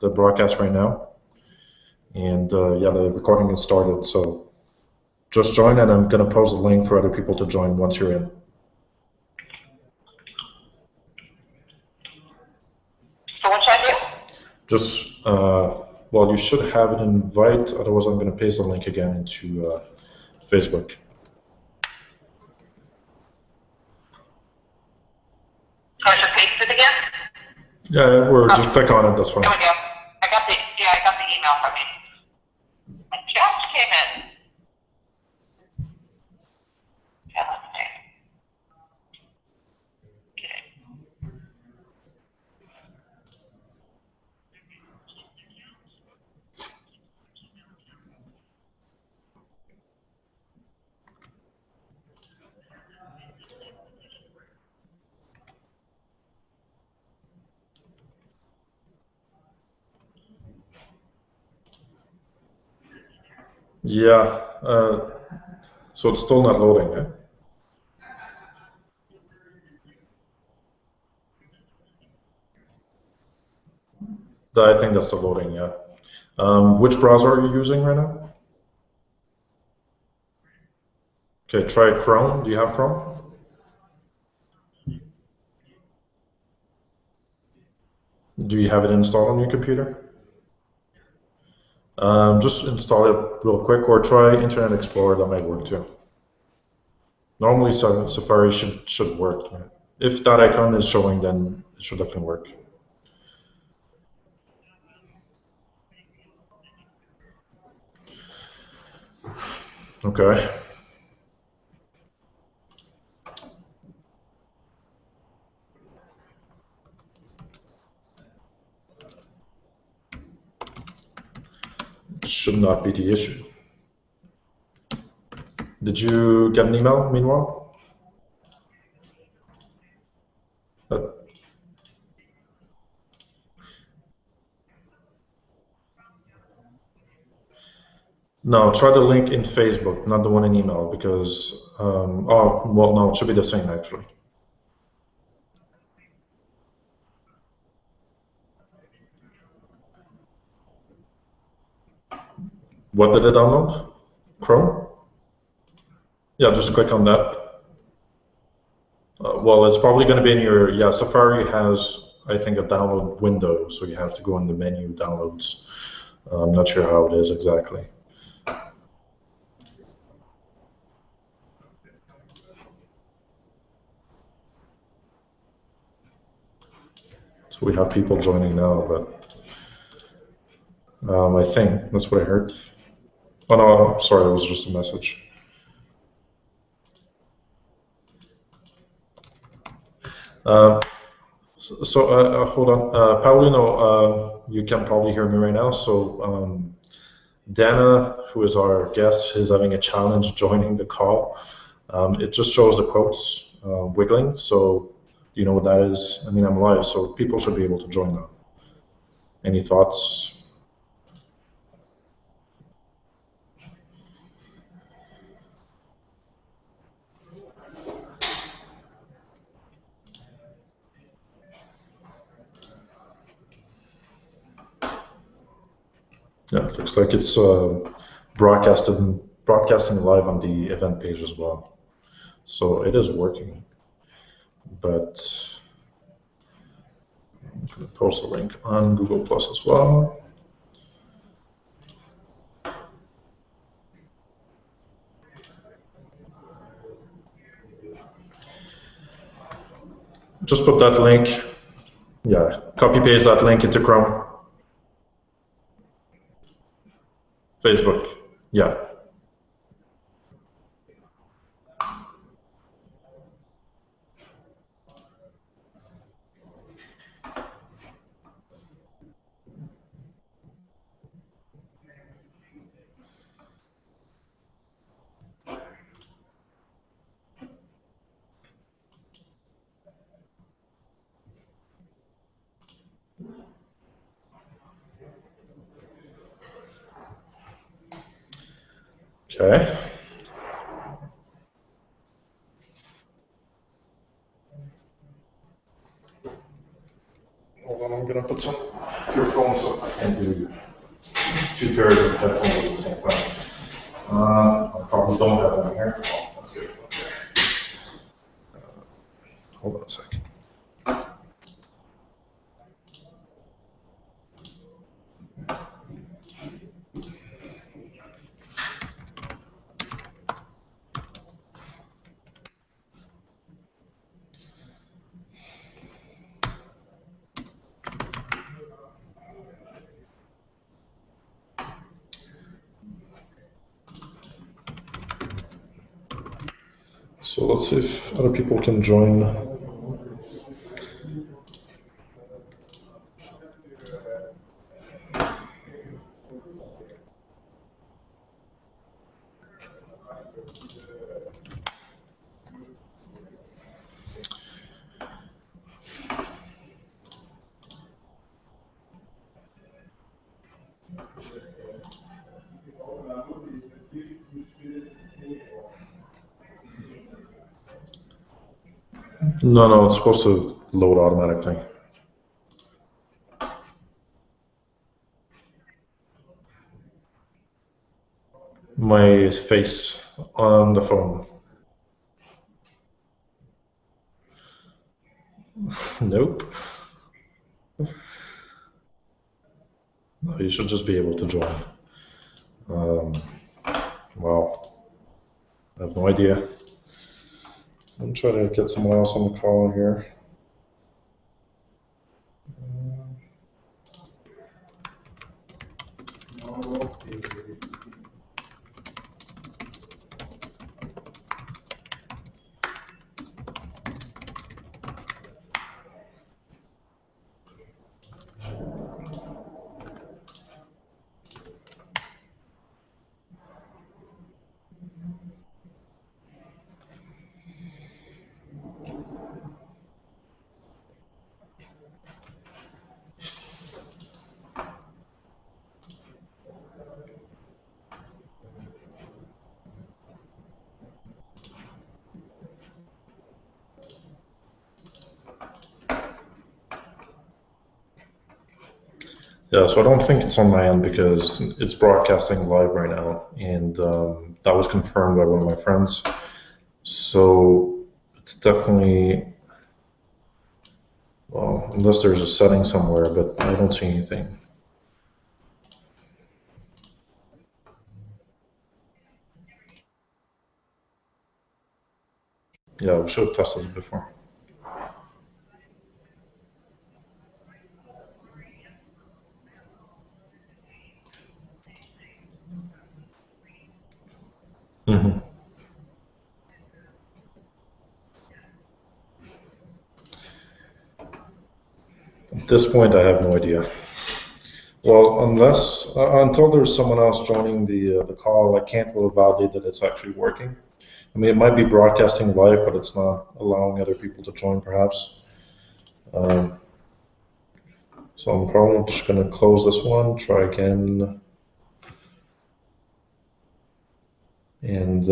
the broadcast right now. And yeah, the recording has started, so just join, and I'm going to post a link for other people to join once you're in. So what should I do? Just, well, you should have it in Wright, otherwise I'm going to paste the link again into Facebook. I should paste it again? Yeah, or just click on it, that's fine. There we go. I got the email from you. I just came in. Yeah, let's see. Okay. Yeah, so it's still not loading, eh? I think that's the loading, yeah. Which browser are you using right now? Okay, try Chrome. Do you have Chrome? Do you have it installed on your computer? Just install it real quick, or try Internet Explorer. That might work too. Normally, Safari should work. If that icon is showing, then it should definitely work. Okay. It should not be the issue. Did you get an email meanwhile? No, try the link in Facebook, not the one in email, because, oh, well, no, it should be the same actually. What did it download? Chrome? Yeah, just click on that. Well, it's probably going to be in your, yeah, Safari has, I think, a download window, so you have to go in the menu, downloads. I'm not sure how it is exactly. So we have people joining now, but I think that's what I heard. Oh no, sorry, it was just a message. Hold on, Paulino, you can probably hear me right now. So Dana, who is our guest, is having a challenge joining the call. It just shows the quotes wiggling. So you know what that is? I mean, I'm live, so people should be able to join now. Any thoughts? Yeah, it looks like it's broadcasting live on the event page as well. So it is working, but I'm going to post a link on Google Plus as well. Just put that link, yeah, copy paste that link into Chrome. Facebook, yeah. Okay. Hold on, I'm gonna put some your phone, so I can't do 2 pairs of headphones at the same time. I probably don't have one here. Well, let's get one there. Hold on a second. So let's see if other people can join. No, it's supposed to load automatically. My face on the phone. Nope. No, you should just be able to join. Wow. I have no idea. I'm trying to get someone else on the call here. Yeah, so I don't think it's on my end because it's broadcasting live right now, and that was confirmed by one of my friends. So it's definitely, well, unless there's a setting somewhere, but I don't see anything. Yeah, we should have tested it before. Mhm. At this point, I have no idea. Well, until there's someone else joining the call, I can't really validate that it's actually working. I mean, it might be broadcasting live, but it's not allowing other people to join, perhaps. Um, so I'm probably just going to close this one, try again, and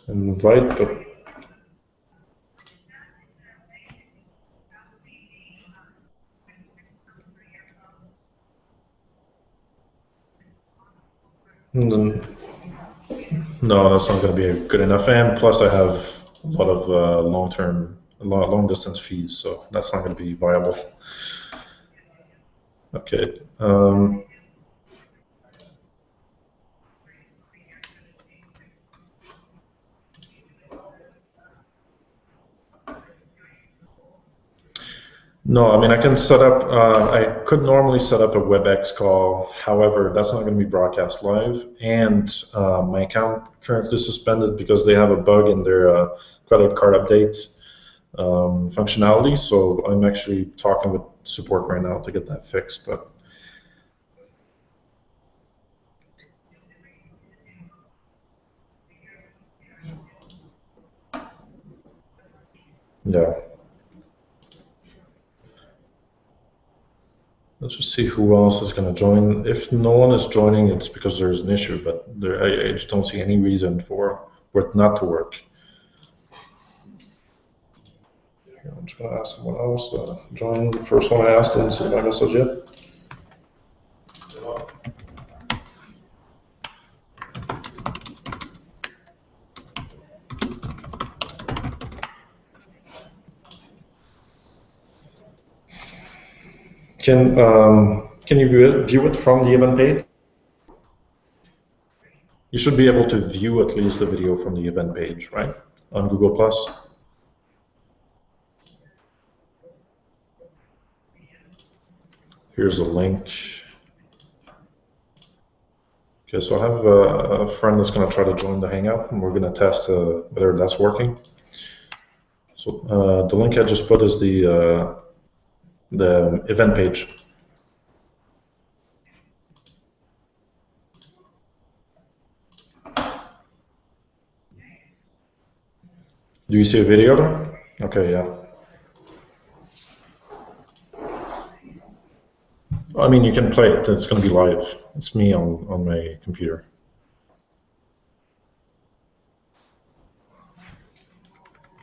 invite, but then, no, that's not going to be good enough. And plus, I have a lot of long distance feeds, so that's not going to be viable. Okay. No, I mean, I can set up, I could normally set up a WebEx call. However, that's not going to be broadcast live. And my account currently suspended because they have a bug in their credit card update functionality. So I'm actually talking with support right now to get that fixed. But yeah. Let's just see who else is going to join. If no one is joining, it's because there's an issue, but I just don't see any reason for it not to work. Here, I'm just going to ask someone else to join. The first one I asked didn't see my message yet. Can you view it from the event page? You should be able to view at least the video from the event page, right? On Google+. Here's a link. Okay, so I have a friend that's going to try to join the Hangout, and we're going to test whether that's working. So the link I just put is the event page. Do you see a video there? Okay, yeah. I mean, you can play it. It's going to be live. It's me on my computer.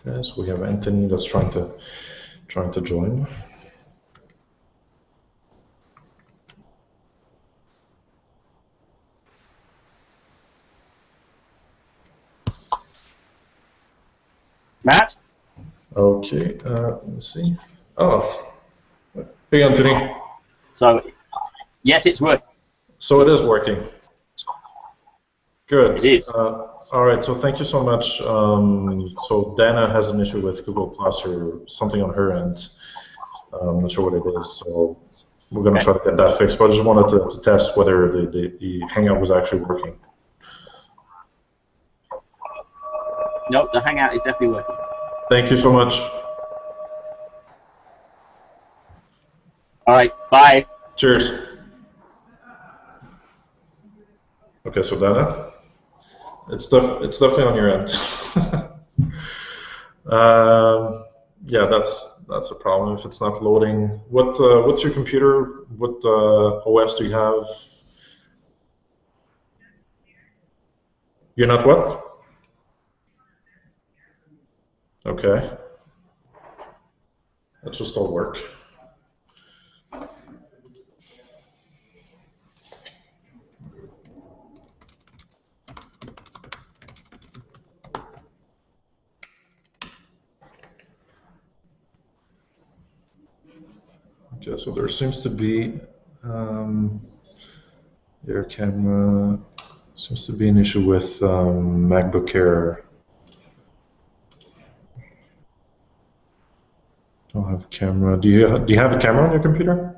Okay, so we have Anthony that's trying to join. Matt? Okay, let's see. Oh, hey Anthony. So, yes, it's working. So it is working. Good. It is. All right, so thank you so much. So Dana has an issue with Google Plus or something on her end. I'm not sure what it is, so we're going to try to get that fixed. But I just wanted to test whether the Hangout was actually working. No, the Hangout is definitely working. Thank you so much. All right, bye. Cheers. Okay, so Dana, it's definitely on your end. Yeah, that's a problem if it's not loading. What's your computer? What OS do you have? You're not what? Okay. That should still work. Okay, so there seems to be your camera seems to be an issue with MacBook Air. Don't have a camera. Do you have a camera on your computer?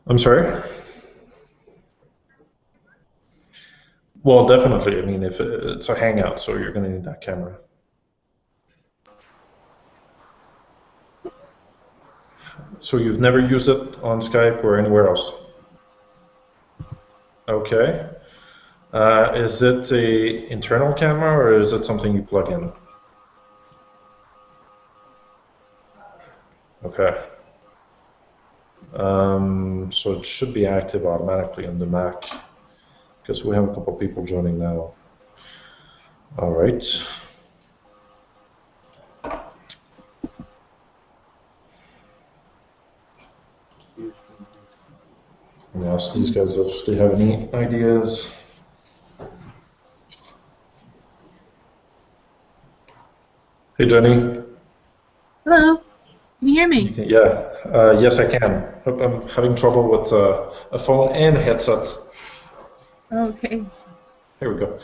I'm sorry? Well, definitely. I mean, if it's a Hangout, so you're going to need that camera. So you've never used it on Skype or anywhere else? Okay. Is it a internal camera or is it something you plug in? Okay. So it should be active automatically on the Mac because we have a couple of people joining now. All right. I'm gonna ask these guys if they have any ideas. Hey, Jenny. Hello, can you hear me? Yeah, yes, I can. I'm having trouble with a phone and a headset. Okay. Here we go.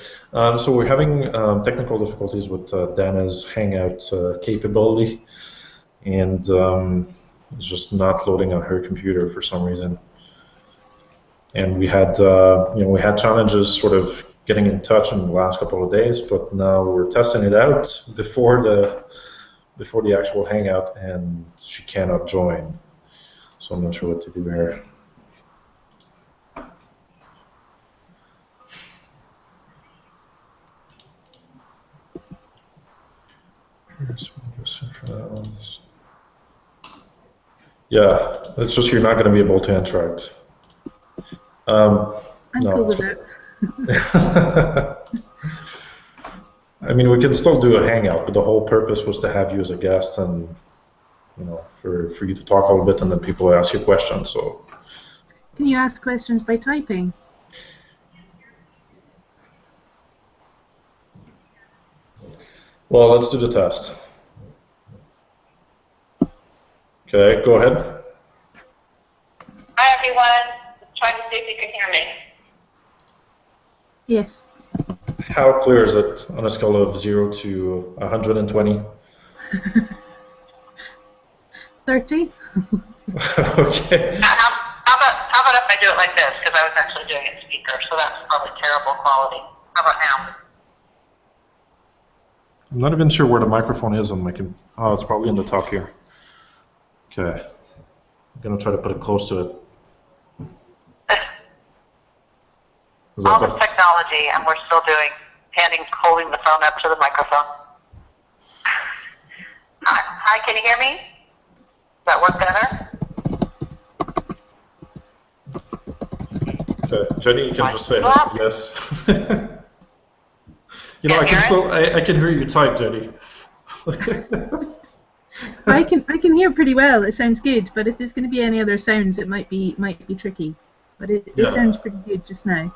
So we're having technical difficulties with Dana's Hangout capability, and it's just not loading on her computer for some reason. And we had, we had challenges sort of getting in touch in the last couple of days, but now we're testing it out before the actual Hangout, and she cannot join. So I'm not sure what to do here. Yeah, it's just you're not going to be able to interact. I'm No, cool with it's- that. I mean, we can still do a hangout, but the whole purpose was to have you as a guest and, for you to talk a little bit and then people will ask you questions. So, Can you ask questions by typing? well, let's do the test. Okay, go ahead. Hi, everyone. Just trying to see if you can hear me. Yes. How clear is it on a scale of 0 to 120? 30? Okay. How about if I do it like this? Because I was actually doing it speaker, so that's probably terrible quality. How about now? I'm not even sure where the microphone is on my computer. Oh, it's probably in the top here. Okay. I'm going to try to put it close to it. Is All that this technology, and we're still holding the phone up to the microphone. Hi, can you hear me? Does that work better? okay. Jenny, you can just say Well, yes. I Can't can hear still, I can hear you type, Jenny. I can hear pretty well. It sounds good, but if there's going to be any other sounds, it might be tricky. But it Yeah. sounds pretty good just now.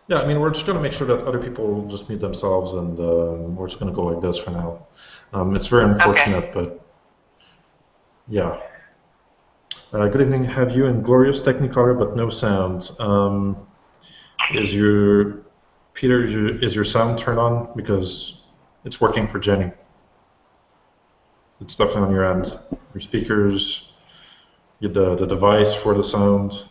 Yeah, I mean, we're just going to make sure that other people just mute themselves, and we're just going to go like this for now. It's very unfortunate, but yeah. Good evening. Have you in glorious Technicolor, but no sound? Is your Peter? Is your sound turned on? Because it's working for Jenny. It's definitely on your end. Your speakers, the device for the sound.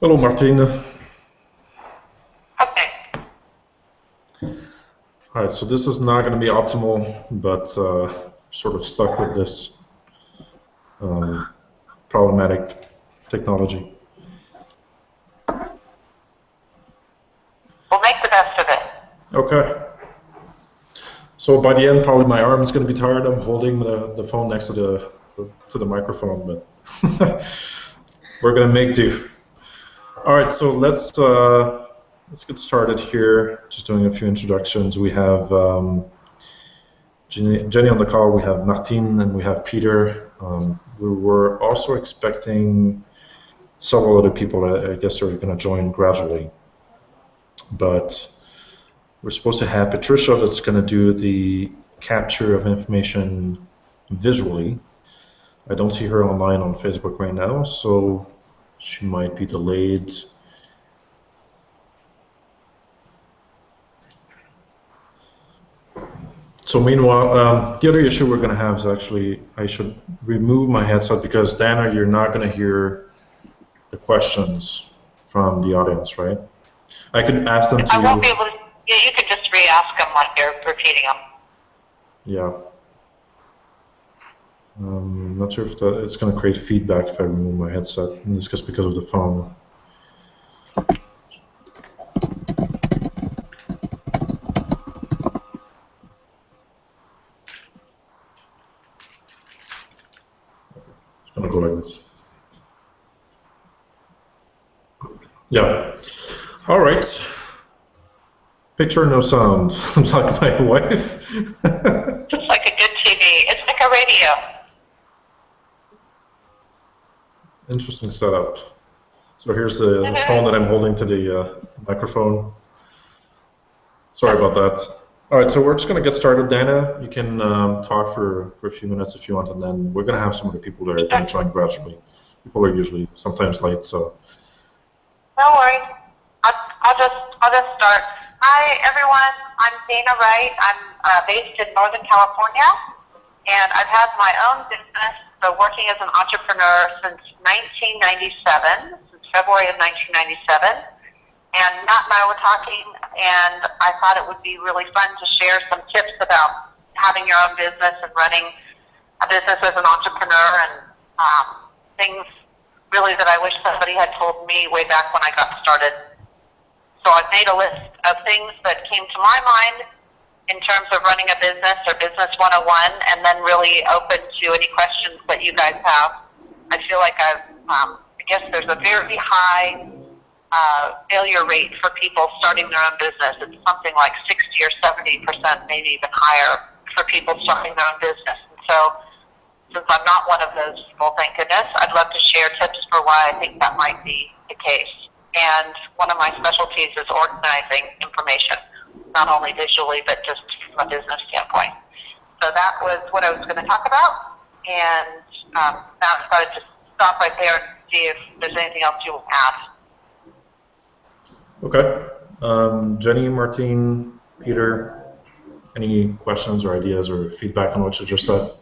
Hello, Martine. Okay. All right, so this is not going to be optimal, but sort of stuck with this problematic technology. We'll make the best of it. Okay. So by the end, probably my arm is going to be tired. I'm holding the phone next to the microphone, but we're going to make do. All right, so let's get started here. Just doing a few introductions. We have Jenny on the call. We have Martine and we have Peter. We were also expecting several other people. I guess they're going to join gradually, but we're supposed to have Patricia that's going to do the capture of information visually. I don't see her online on Facebook right now, so she might be delayed. So meanwhile, the other issue we're going to have is actually I should remove my headset because Dana, you're not going to hear the questions from the audience, right? I could ask them to. I won't be able to. Yeah, you could just re-ask them like you're repeating them. Yeah. I'm not sure if it's going to create feedback if I remove my headset, and it's just because of the phone. It's going to go like this. Yeah. All right. Picture, no sound, like my wife. Just like a good TV. It's like a radio. Interesting setup. So here's the phone that I'm holding to the microphone. Sorry about that. All right, so we're just going to get started. Dana, you can talk for a few minutes if you want, and then we're going to have some of the people that are going to join gradually. People are usually sometimes late, so. No worries. I'll just start. Hi, everyone. I'm Dana Wright. I'm based in Northern California, and I've had my own business, so working as an entrepreneur since 1997, since February of 1997. And Matt and I were talking, and I thought it would be really fun to share some tips about having your own business and running a business as an entrepreneur and things really that I wish somebody had told me way back when I got started. So I've made a list of things that came to my mind in terms of running a business or business 101, and then really open to any questions that you guys have. I feel like I guess there's a very high failure rate for people starting their own business. It's something like 60 or 70%, maybe even higher, for people starting their own business. And so, since I'm not one of those people, thank goodness, I'd love to share tips for why I think that might be the case. And one of my specialties is organizing information, not only visually, but just from a business standpoint. So that was what I was going to talk about. And now I just stop right there and see if there's anything else you will add. Okay. Jenny, Martine, Peter, any questions or ideas or feedback on what you just said?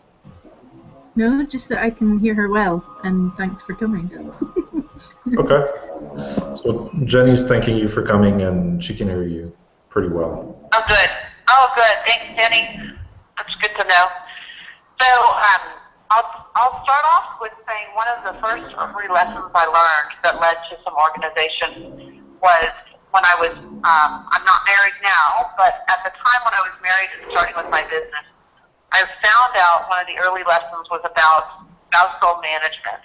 No, just that I can hear her well, and thanks for coming. Okay. So Jenny's thanking you for coming, and she can hear you pretty well. Oh, good. Oh, good. Thanks, Jenny. That's good to know. So I'll start off with saying one of the first 3 lessons I learned that led to some organization was when I was, I'm not married now, but at the time when I was married and starting with my business, I found out one of the early lessons was about spousal management.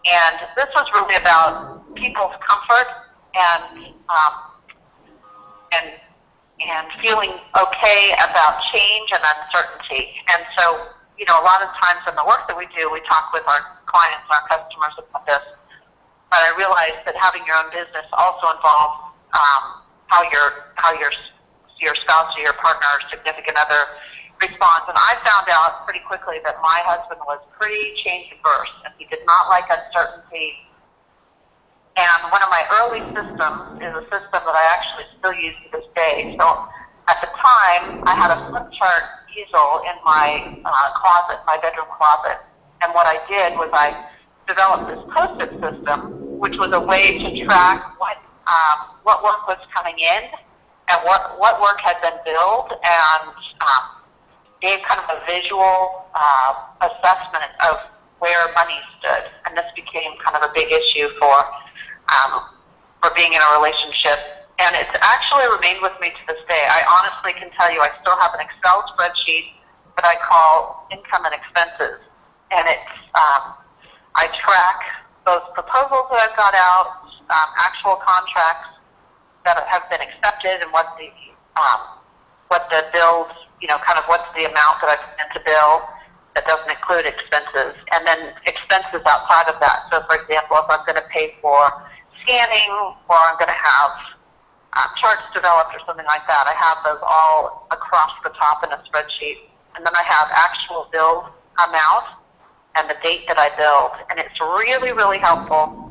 And this was really about people's comfort and feeling okay about change and uncertainty. And so, you know, a lot of times in the work that we do, we talk with our clients and our customers about this. But I realized that having your own business also involves how your spouse or your partner or significant other responds. And I found out pretty quickly that my husband was pretty change averse, and he did not like uncertainty. And one of my early systems is a system that I actually still use to this day. So at the time, I had a flip chart easel in my closet, my bedroom closet. And what I did was I developed this Post-it system, which was a way to track what work was coming in and what work had been billed, and gave kind of a visual assessment of where money stood. And this became kind of a big issue for being in a relationship. And it's actually remained with me to this day. I honestly can tell you I still have an Excel spreadsheet that I call income and expenses. And it's I track both proposals that I've got out, actual contracts that have been accepted, and what the bills, you know, kind of what's the amount that I've meant to bill that doesn't include expenses, and then expenses outside of that. So, for example, if I'm going to pay for scanning, or I'm going to have charts developed or something like that, I have those all across the top in a spreadsheet. And then I have actual bill amount and the date that I billed. And it's really, really helpful,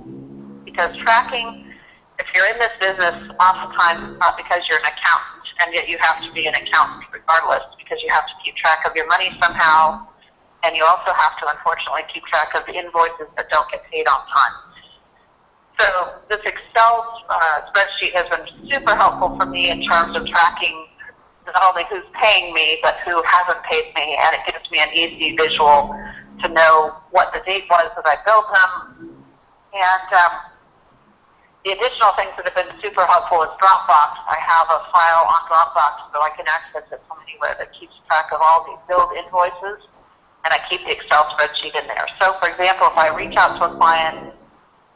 because tracking, if you're in this business, oftentimes it's not because you're an accountant, and yet you have to be an accountant regardless, because you have to keep track of your money somehow, and you also have to, unfortunately, keep track of the invoices that don't get paid on time. So this Excel spreadsheet has been super helpful for me in terms of tracking not only who's paying me, but who hasn't paid me, and it gives me an easy visual to know what the date was that I billed them. And the additional things that have been super helpful is Dropbox. I have a file on Dropbox so I can access it from anywhere that keeps track of all the billed invoices, and I keep the Excel spreadsheet in there. So, for example, if I reach out to a client,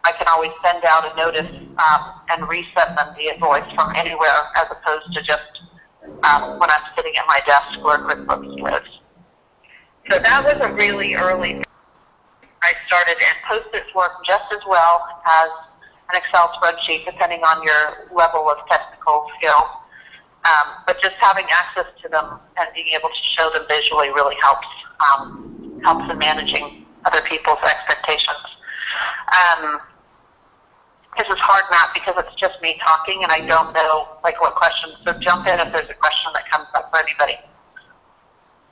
I can always send out a notice and resend them the invoice from anywhere, as opposed to just when I'm sitting at my desk where QuickBooks lives. So that was a really early. I started, and Post-its work just as well as an Excel spreadsheet, depending on your level of technical skill. But just having access to them and being able to show them visually really helps in managing other people's expectations. This is hard, Matt, because it's just me talking, and I don't know what questions. So jump in if there's a question that comes up for anybody.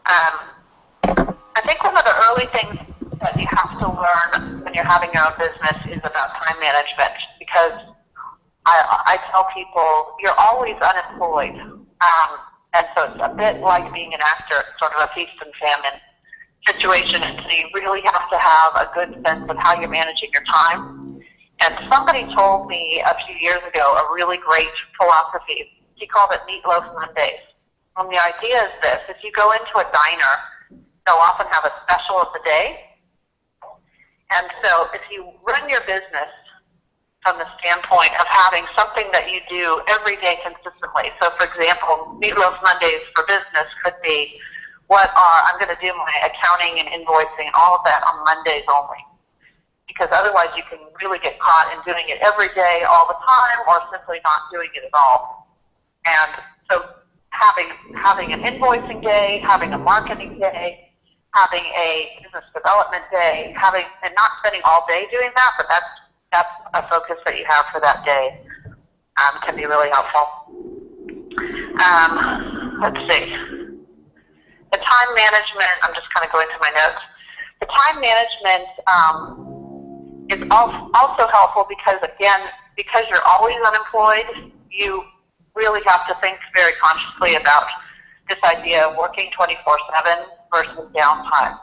I think one of the early things that you have to learn when you're having your own business is about time management, because I tell people you're always unemployed, and so it's a bit like being an actor. It's sort of a feast and famine situation, and so you really have to have a good sense of how you're managing your time. And somebody told me a few years ago a really great philosophy. He called it Meatloaf Mondays. And the idea is this: if you go into a diner, they'll often have a special of the day. And so if you run your business from the standpoint of having something that you do every day consistently, so for example, Meatloaf Mondays for business could be I'm going to do my accounting and invoicing and all of that on Mondays only. Because otherwise you can really get caught in doing it every day all the time, or simply not doing it at all. And so having an invoicing day, having a marketing day, having a business development day, and not spending all day doing that, but that's a focus that you have for that day, can be really helpful. Let's see. The time management, I'm just kind of going through my notes. The time management is also helpful because, again, because you're always unemployed, you really have to think very consciously about this idea of working 24/7 versus downtime.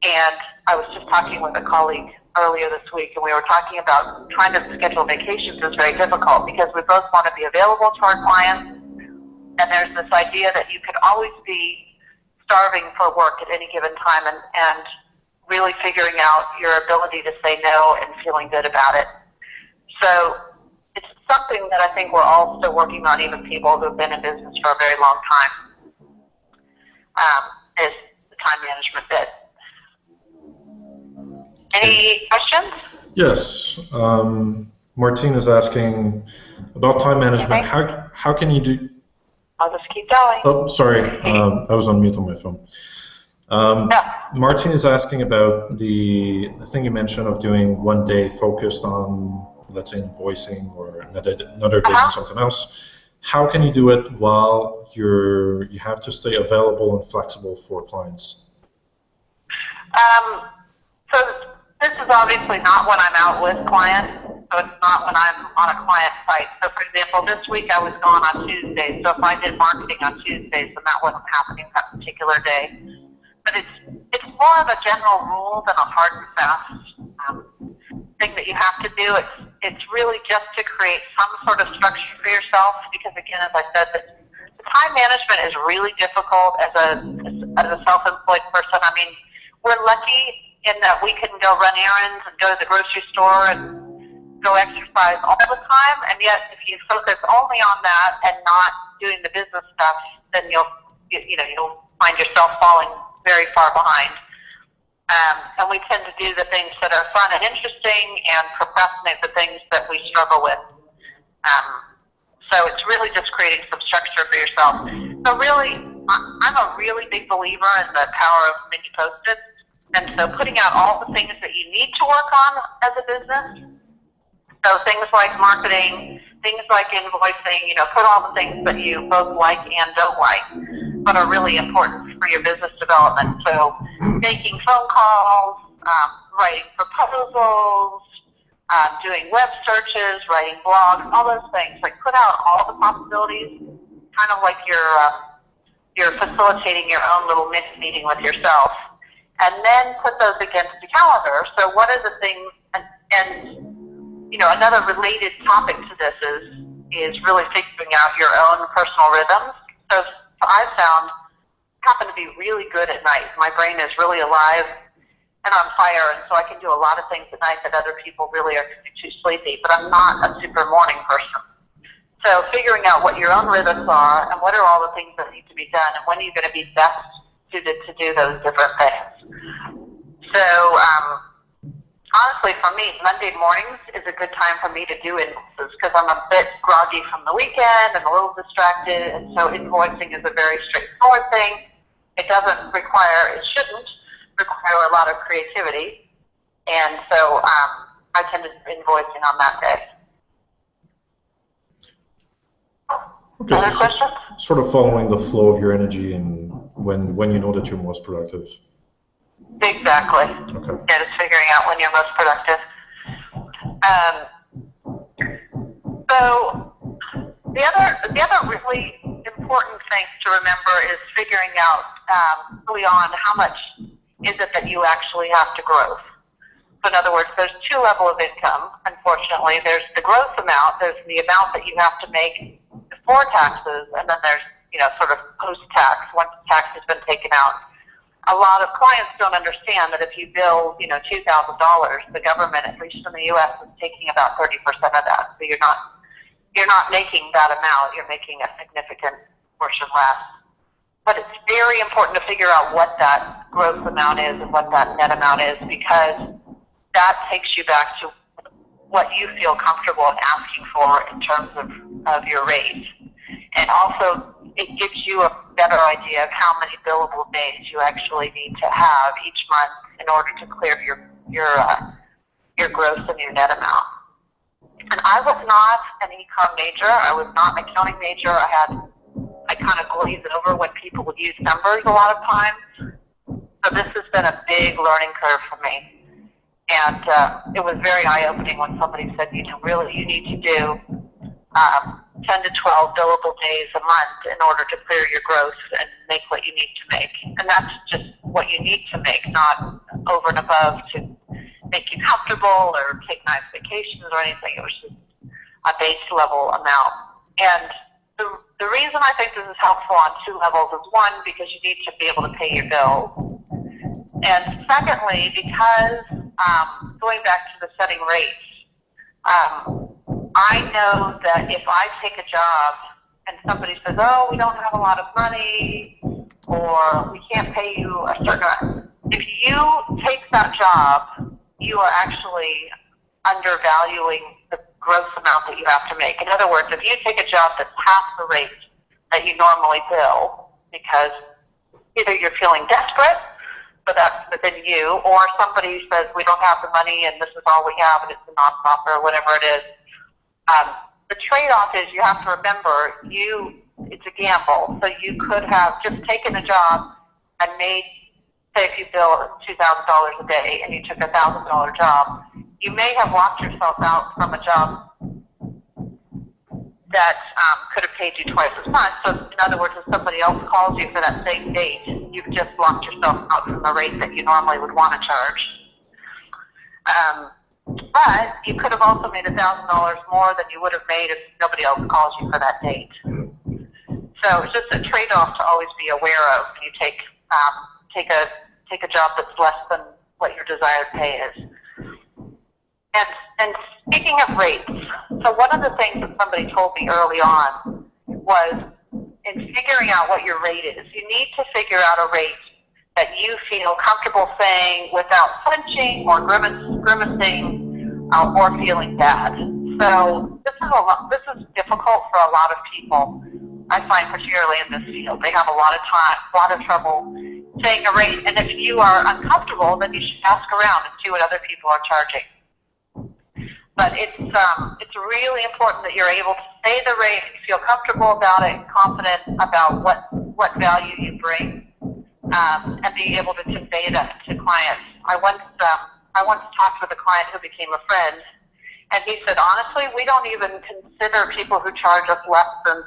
And I was just talking with a colleague earlier this week, and we were talking about trying to schedule vacations is very difficult because we both want to be available to our clients, and there's this idea that you could always be starving for work at any given time, and really figuring out your ability to say no and feeling good about it. So it's something that I think we're all still working on, even people who've been in business for a very long time, is the time management bit. Any questions? Yes. Martine is asking about time management. Okay. How can you do... I'll just keep going. Oh, sorry. I was on mute on my phone. Martine is asking about the thing you mentioned of doing one day focused on, let's say, invoicing, or another day on something else. How can you do it while you have to stay available and flexible for clients? So this is obviously not when I'm out with clients, so it's not when I'm on a client site. So for example, this week I was gone on Tuesdays, so if I did marketing on Tuesdays, then that wasn't happening that particular day. But it's more of a general rule than a hard and fast thing that you have to do. It's really just to create some sort of structure for yourself, because again, as I said, the time management is really difficult as a self-employed person. I mean, we're lucky in that we can go run errands and go to the grocery store and go exercise all the time, and yet if you focus only on that and not doing the business stuff, then you'll find yourself falling very far behind. And we tend to do the things that are fun and interesting and procrastinate the things that we struggle with. So it's really just creating some structure for yourself. So really, I'm a really big believer in the power of mini Post-its. And so putting out all the things that you need to work on as a business, so things like marketing, things like invoicing, put all the things that you both like and don't like, but are really important for your business development. So making phone calls, writing proposals, doing web searches, writing blogs, all those things. Like put out all the possibilities, kind of like you're facilitating your own little mixed meeting with yourself. And then put those against the calendar. So what are the things, and another related topic to this is really figuring out your own personal rhythms. So I've found I happen to be really good at night. My brain is really alive and on fire, and so I can do a lot of things at night that other people really are too sleepy, but I'm not a super morning person. So figuring out what your own rhythms are and what are all the things that need to be done and when are you going to be best suited to do those different things. So honestly, for me, Monday mornings is a good time for me to do invoices because I'm a bit groggy from the weekend and a little distracted, and so invoicing is a very straightforward thing. It shouldn't require a lot of creativity, and so I tend to do invoicing on that day. Okay, Other questions? Sort of following the flow of your energy and when you know that you're most productive. Exactly. Okay. Yeah, just figuring out when you're most productive. So the other really important thing to remember is figuring out early on how much is it that you actually have to grow. So in other words, there's two levels of income, unfortunately. There's the gross amount, there's the amount that you have to make before taxes, and then there's, sort of post-tax, once tax has been taken out. A lot of clients don't understand that if you bill, $2,000, the government, at least in the U.S., is taking about 30% of that. So you're not making that amount, you're making a significant portion less. But it's very important to figure out what that gross amount is and what that net amount is, because that takes you back to what you feel comfortable in asking for in terms of your rate. And also, it gives you a better idea of how many billable days you actually need to have each month in order to clear your gross and your net amount. And I was not an econ major. I was not an accounting major. I kind of glaze over when people would use numbers a lot of times. So this has been a big learning curve for me. And it was very eye-opening when somebody said, really you need to do 10 to 12 billable days a month in order to clear your gross and make what you need to make. And that's just what you need to make, not over and above to make you comfortable or take nice vacations or anything. It was just a base level amount. And the reason I think this is helpful on two levels is, one, because you need to be able to pay your bills. And secondly, because going back to the setting rates, I know that if I take a job and somebody says, oh, we don't have a lot of money, or we can't pay you a certain amount, if you take that job, you are actually undervaluing the gross amount that you have to make. In other words, if you take a job that's half the rate that you normally bill, because either you're feeling desperate, so that's within you, or somebody says, we don't have the money and this is all we have and it's a non-profit or whatever it is, the trade-off is you have to remember, it's a gamble. So you could have just taken a job and made, say if you bill $2,000 a day and you took a $1,000 job, you may have locked yourself out from a job that could have paid you twice as much. So in other words, if somebody else calls you for that same date, you've just locked yourself out from the rate that you normally would want to charge. But you could have also made $1,000 more than you would have made if nobody else calls you for that date. So it's just a trade-off to always be aware of when you take a job that's less than what your desired pay is. And speaking of rates, so one of the things that somebody told me early on was, in figuring out what your rate is, you need to figure out a rate that you feel comfortable saying without flinching or grimacing or feeling bad. So this is difficult for a lot of people. I find particularly in this field, they have a lot of trouble saying a rate. And if you are uncomfortable, then you should ask around and see what other people are charging. But it's really important that you're able to say the rate, you feel comfortable about it, confident about what value you bring, and be able to convey that to clients. I once talked with a client who became a friend, and he said, honestly, we don't even consider people who charge us less than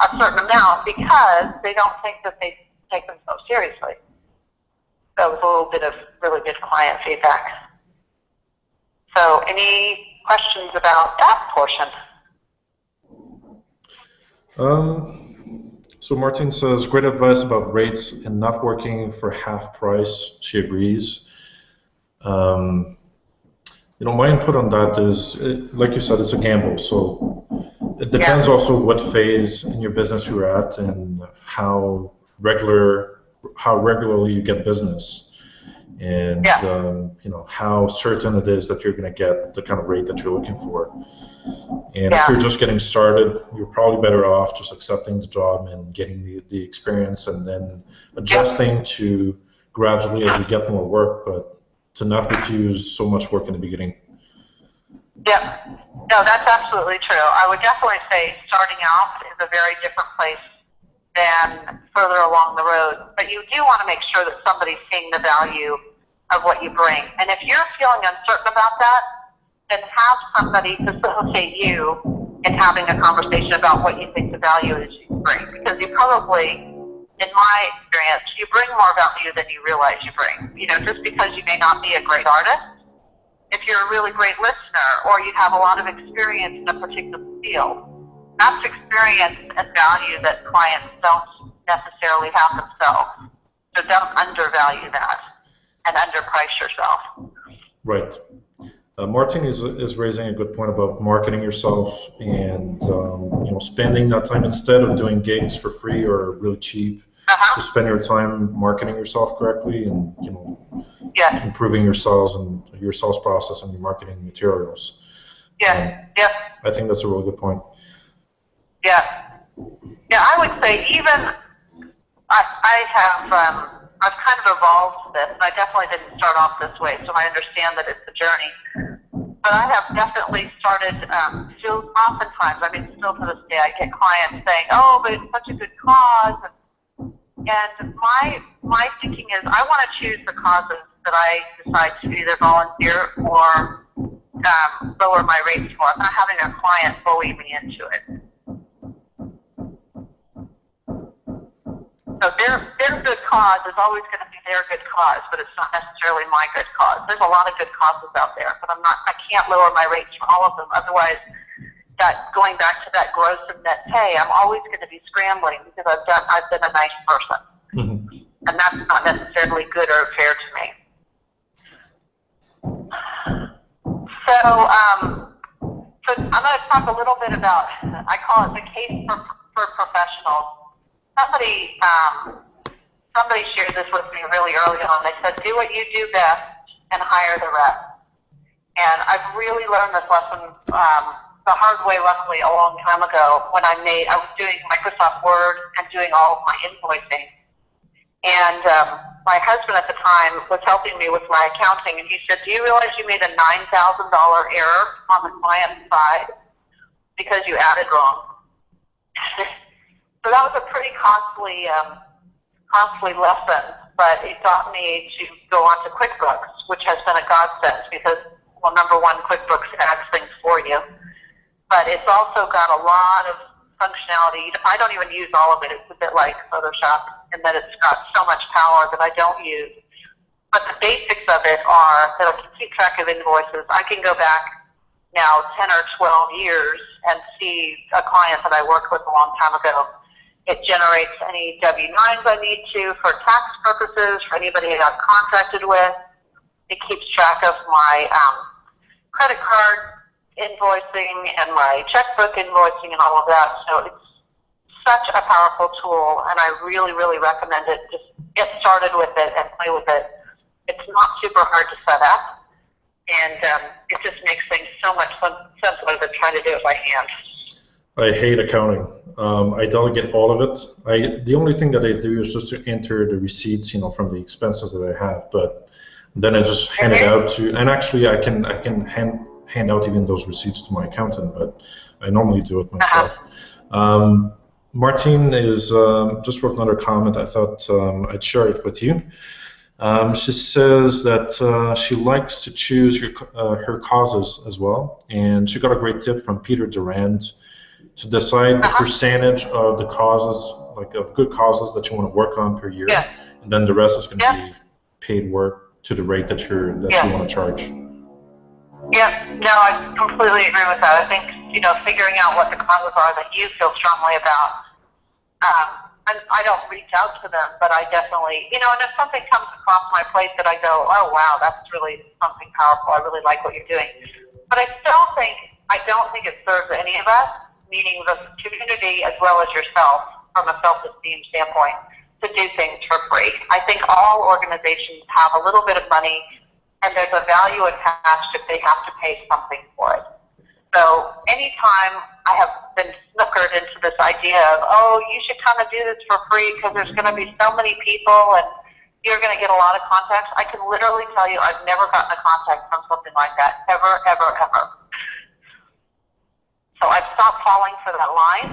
a certain amount because they don't think that they take themselves seriously. That was a little bit of really good client feedback. So any questions about that portion? So Martin says, great advice about rates and not working for half price. She agrees. My input on that is, like you said, it's a gamble. So it depends also what phase in your business you're at and how regularly you get business. And how certain it is that you're going to get the kind of rate that you're looking for. And if you're just getting started, you're probably better off just accepting the job and getting the experience and then adjusting to gradually as you get more work, but to not refuse so much work in the beginning. Yeah, no, that's absolutely true. I would definitely say starting out is a very different place than further along the road. But you do want to make sure that somebody's seeing the value of what you bring. And if you're feeling uncertain about that, then have somebody facilitate you in having a conversation about what you think the value is you bring. Because you probably, in my experience, you bring more value than you realize you bring. Just because you may not be a great artist if you're a really great listener or you have a lot of experience in a particular field, that's experience and value that clients don't necessarily have themselves. So don't undervalue that and underprice yourself. Right. Martin is raising a good point about marketing yourself and spending that time instead of doing gigs for free or really cheap. To spend your time marketing yourself correctly and improving your sales and your sales process and your marketing materials. Yeah. I think that's a really good point. Yeah. I would say even I've kind of evolved this, and I definitely didn't start off this way, so I understand that it's a journey. But I have definitely started, still oftentimes, still to this day, I get clients saying, oh, but it's such a good cause. And my thinking is I want to choose the causes that I decide to either volunteer or lower my rates for. I'm not having a client bully me into it. So their good cause is always going to be their good cause, but it's not necessarily my good cause. There's a lot of good causes out there, but I can't lower my rates for all of them. Otherwise, going back to that gross and net pay, I'm always going to be scrambling because I've been a nice person. Mm-hmm. And that's not necessarily good or fair to me. So I'm going to talk a little bit about, I call it the case for professionals. Somebody shared this with me really early on. They said, do what you do best and hire the rest. And I've really learned this lesson the hard way, luckily, a long time ago when I was doing Microsoft Word and doing all of my invoicing. And my husband at the time was helping me with my accounting, and he said, do you realize you made a $9,000 error on the client side because you added wrong? So that was a pretty costly lesson, but it taught me to go on to QuickBooks, which has been a godsend because, well, number one, QuickBooks adds things for you. But it's also got a lot of functionality. I don't even use all of it. It's a bit like Photoshop in that it's got so much power that I don't use. But the basics of it are that I can keep track of invoices. I can go back now 10 or 12 years and see a client that I worked with a long time ago. It generates any W-9s I need to for tax purposes, for anybody I got contracted with. It keeps track of my credit card invoicing and my checkbook invoicing and all of that. So it's such a powerful tool, and I really, really recommend it. Just get started with it and play with it. It's not super hard to set up, and it just makes things so much simpler than trying to do it by hand. I hate accounting. I delegate all of it. The only thing that I do is just to enter the receipts, from the expenses that I have, but then I just hand it out to, and actually I can hand out even those receipts to my accountant, but I normally do it myself. Martine is just wrote another comment. I thought I'd share it with you. She says that she likes to choose her causes as well, and she got a great tip from Peter Durand to decide the percentage of the causes, like of good causes that you want to work on per year, and then the rest is going to be paid work to the rate that you want to charge. Yeah, no, I completely agree with that. I think, figuring out what the causes are that you feel strongly about. I don't reach out to them, but I definitely, and if something comes across my plate that I go, oh, wow, that's really something powerful. I really like what you're doing. But I don't think it serves any of us, meaning the community as well as yourself, from a self-esteem standpoint, to do things for free. I think all organizations have a little bit of money, and there's a value attached if they have to pay something for it. So anytime I have been snookered into this idea of, oh, you should kind of do this for free because there's going to be so many people and you're going to get a lot of contacts, I can literally tell you I've never gotten a contact from something like that, ever, ever, ever. So I've stopped falling for that line,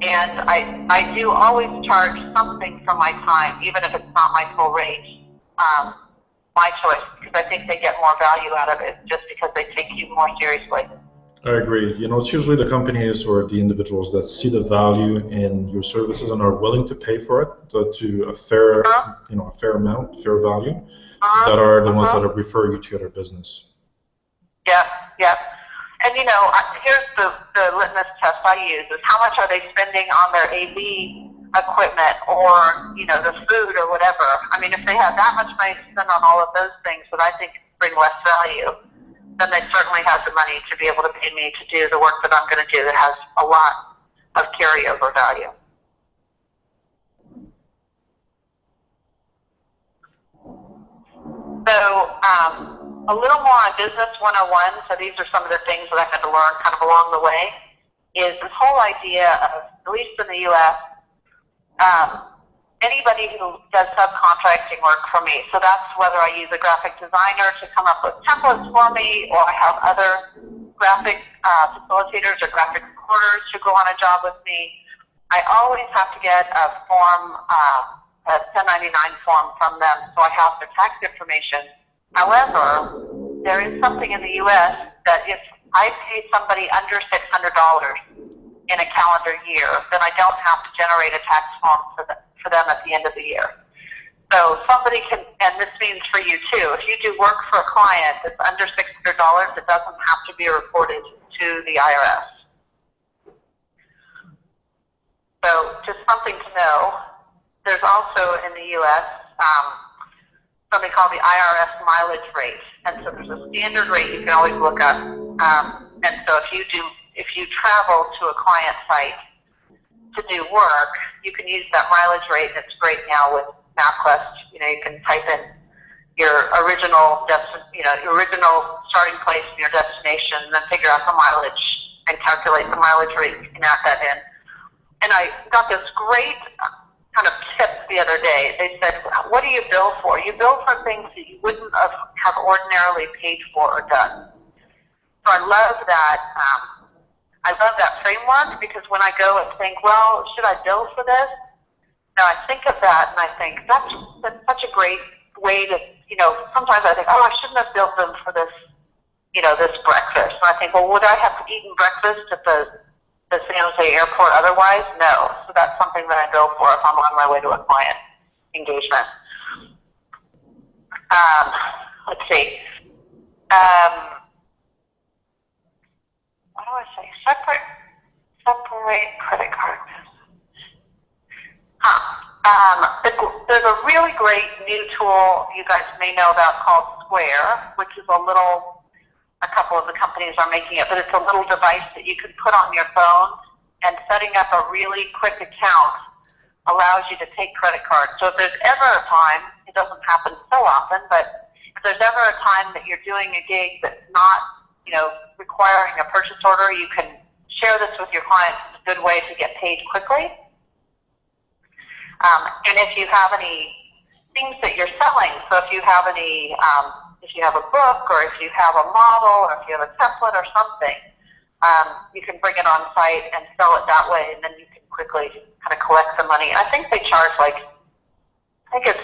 and I do always charge something for my time, even if it's not my full rate. My choice, because I think they get more value out of it just because they take you more seriously. I agree. It's usually the companies or the individuals that see the value in your services and are willing to pay for it to a fair, a fair amount, fair value, that are the ones that refer you to other business. Yep, yep. And you know, here's the litmus test I use is how much are they spending on their AV equipment or, you know, the food or whatever. I mean, if they have that much money to spend on all of those things that I think bring less value, then they certainly have the money to be able to pay me to do the work that I'm going to do that has a lot of carryover value. So a little more on Business 101, so these are some of the things that I had to learn kind of along the way, is this whole idea of, at least in the U.S., anybody who does subcontracting work for me, so that's whether I use a graphic designer to come up with templates for me, or I have other graphic facilitators or graphic recorders who go on a job with me, I always have to get a form, a 1099 form from them, so I have their tax information. However, there is something in the U.S. that if I pay somebody under $600 in a calendar year, then I don't have to generate a tax form for them at the end of the year. So somebody can, and this means for you too, if you do work for a client that's under $600, it doesn't have to be reported to the IRS. So just something to know. There's also in the U.S. Something called the IRS mileage rate, and so there's a standard rate you can always look up. And so if you travel to a client site to do work, you can use that mileage rate. It's great now with MapQuest. You know, you can type in your original starting place and your destination, and then figure out the mileage and calculate the mileage rate. You can add that in. And I got this great kind of tip the other day. They said, what do you bill for? You bill for things that you wouldn't have ordinarily paid for or done. So I love that. I love that framework, because when I go and think, well, should I bill for this? Now I think of that and I think that's such a great way to, you know, sometimes I think, oh, I shouldn't have billed them for this, you know, this breakfast. And I think, well, would I have eaten breakfast at the San Jose airport otherwise? No. So that's something that I bill for if I'm on my way to a client engagement. Let's see. What do I say? Separate credit card business. There's a really great new tool you guys may know about called Square, which is a couple of the companies are making it, but it's a little device that you can put on your phone, and setting up a really quick account allows you to take credit cards. So if there's ever a time, it doesn't happen so often, but if there's ever a time that you're doing a gig that's not, you know, requiring a purchase order, you can share this with your clients. It's a good way to get paid quickly. And if you have any things that you're selling, so if you have any, if you have a book, or if you have a model, or if you have a template or something, you can bring it on site and sell it that way, and then you can quickly kind of collect the money. I think they charge I think it's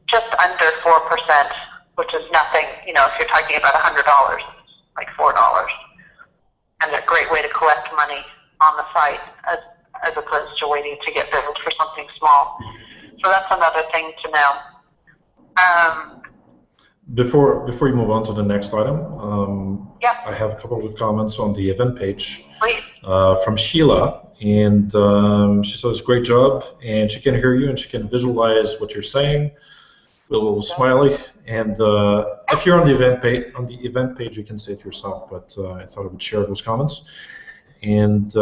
just under 4%, which is nothing, you know, if you're talking about $100, like $4. And a great way to collect money on the site as opposed to waiting to get billed for something small. So that's another thing to know. Before you move on to the next item, yeah. I have a couple of comments on the event page Please. From Sheila, and she says, great job, and she can hear you and she can visualize what you're saying, a little smiley, and if you're on the event page, you can say it yourself, but I thought I would share those comments. And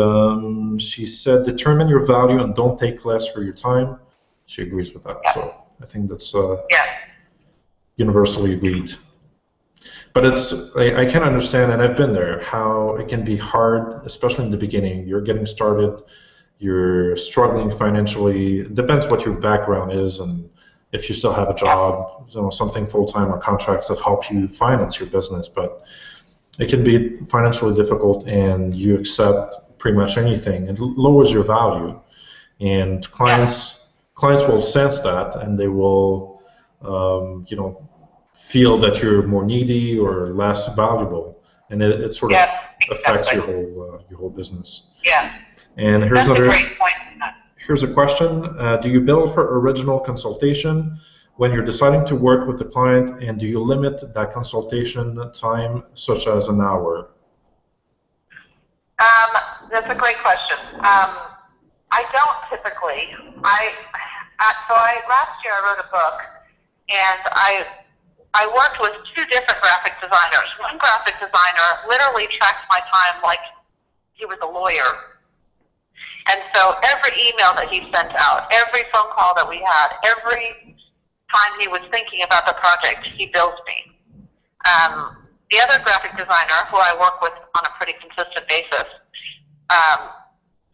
she said, determine your value and don't take less for your time. She agrees with that, so I think that's universally agreed. But I can understand, and I've been there, how it can be hard, especially in the beginning. You're getting started, you're struggling financially. It depends what your background is, and if you still have a job, you know, something full-time or contracts that help you finance your business. But it can be financially difficult, and you accept pretty much anything. It lowers your value, and clients will sense that, and they will, you know, feel that you're more needy or less valuable, and it sort of affects your whole business. Yeah. And here's a great point. Here's a question: do you bill for original consultation? when you're deciding to work with the client, and do you limit that consultation time, such as an hour? That's a great question. I don't typically. Last year I wrote a book, and I worked with 2 different graphic designers. One graphic designer literally tracked my time like he was a lawyer. And so every email that he sent out, every phone call that we had, every time he was thinking about the project, he bills me. The other graphic designer, who I work with on a pretty consistent basis,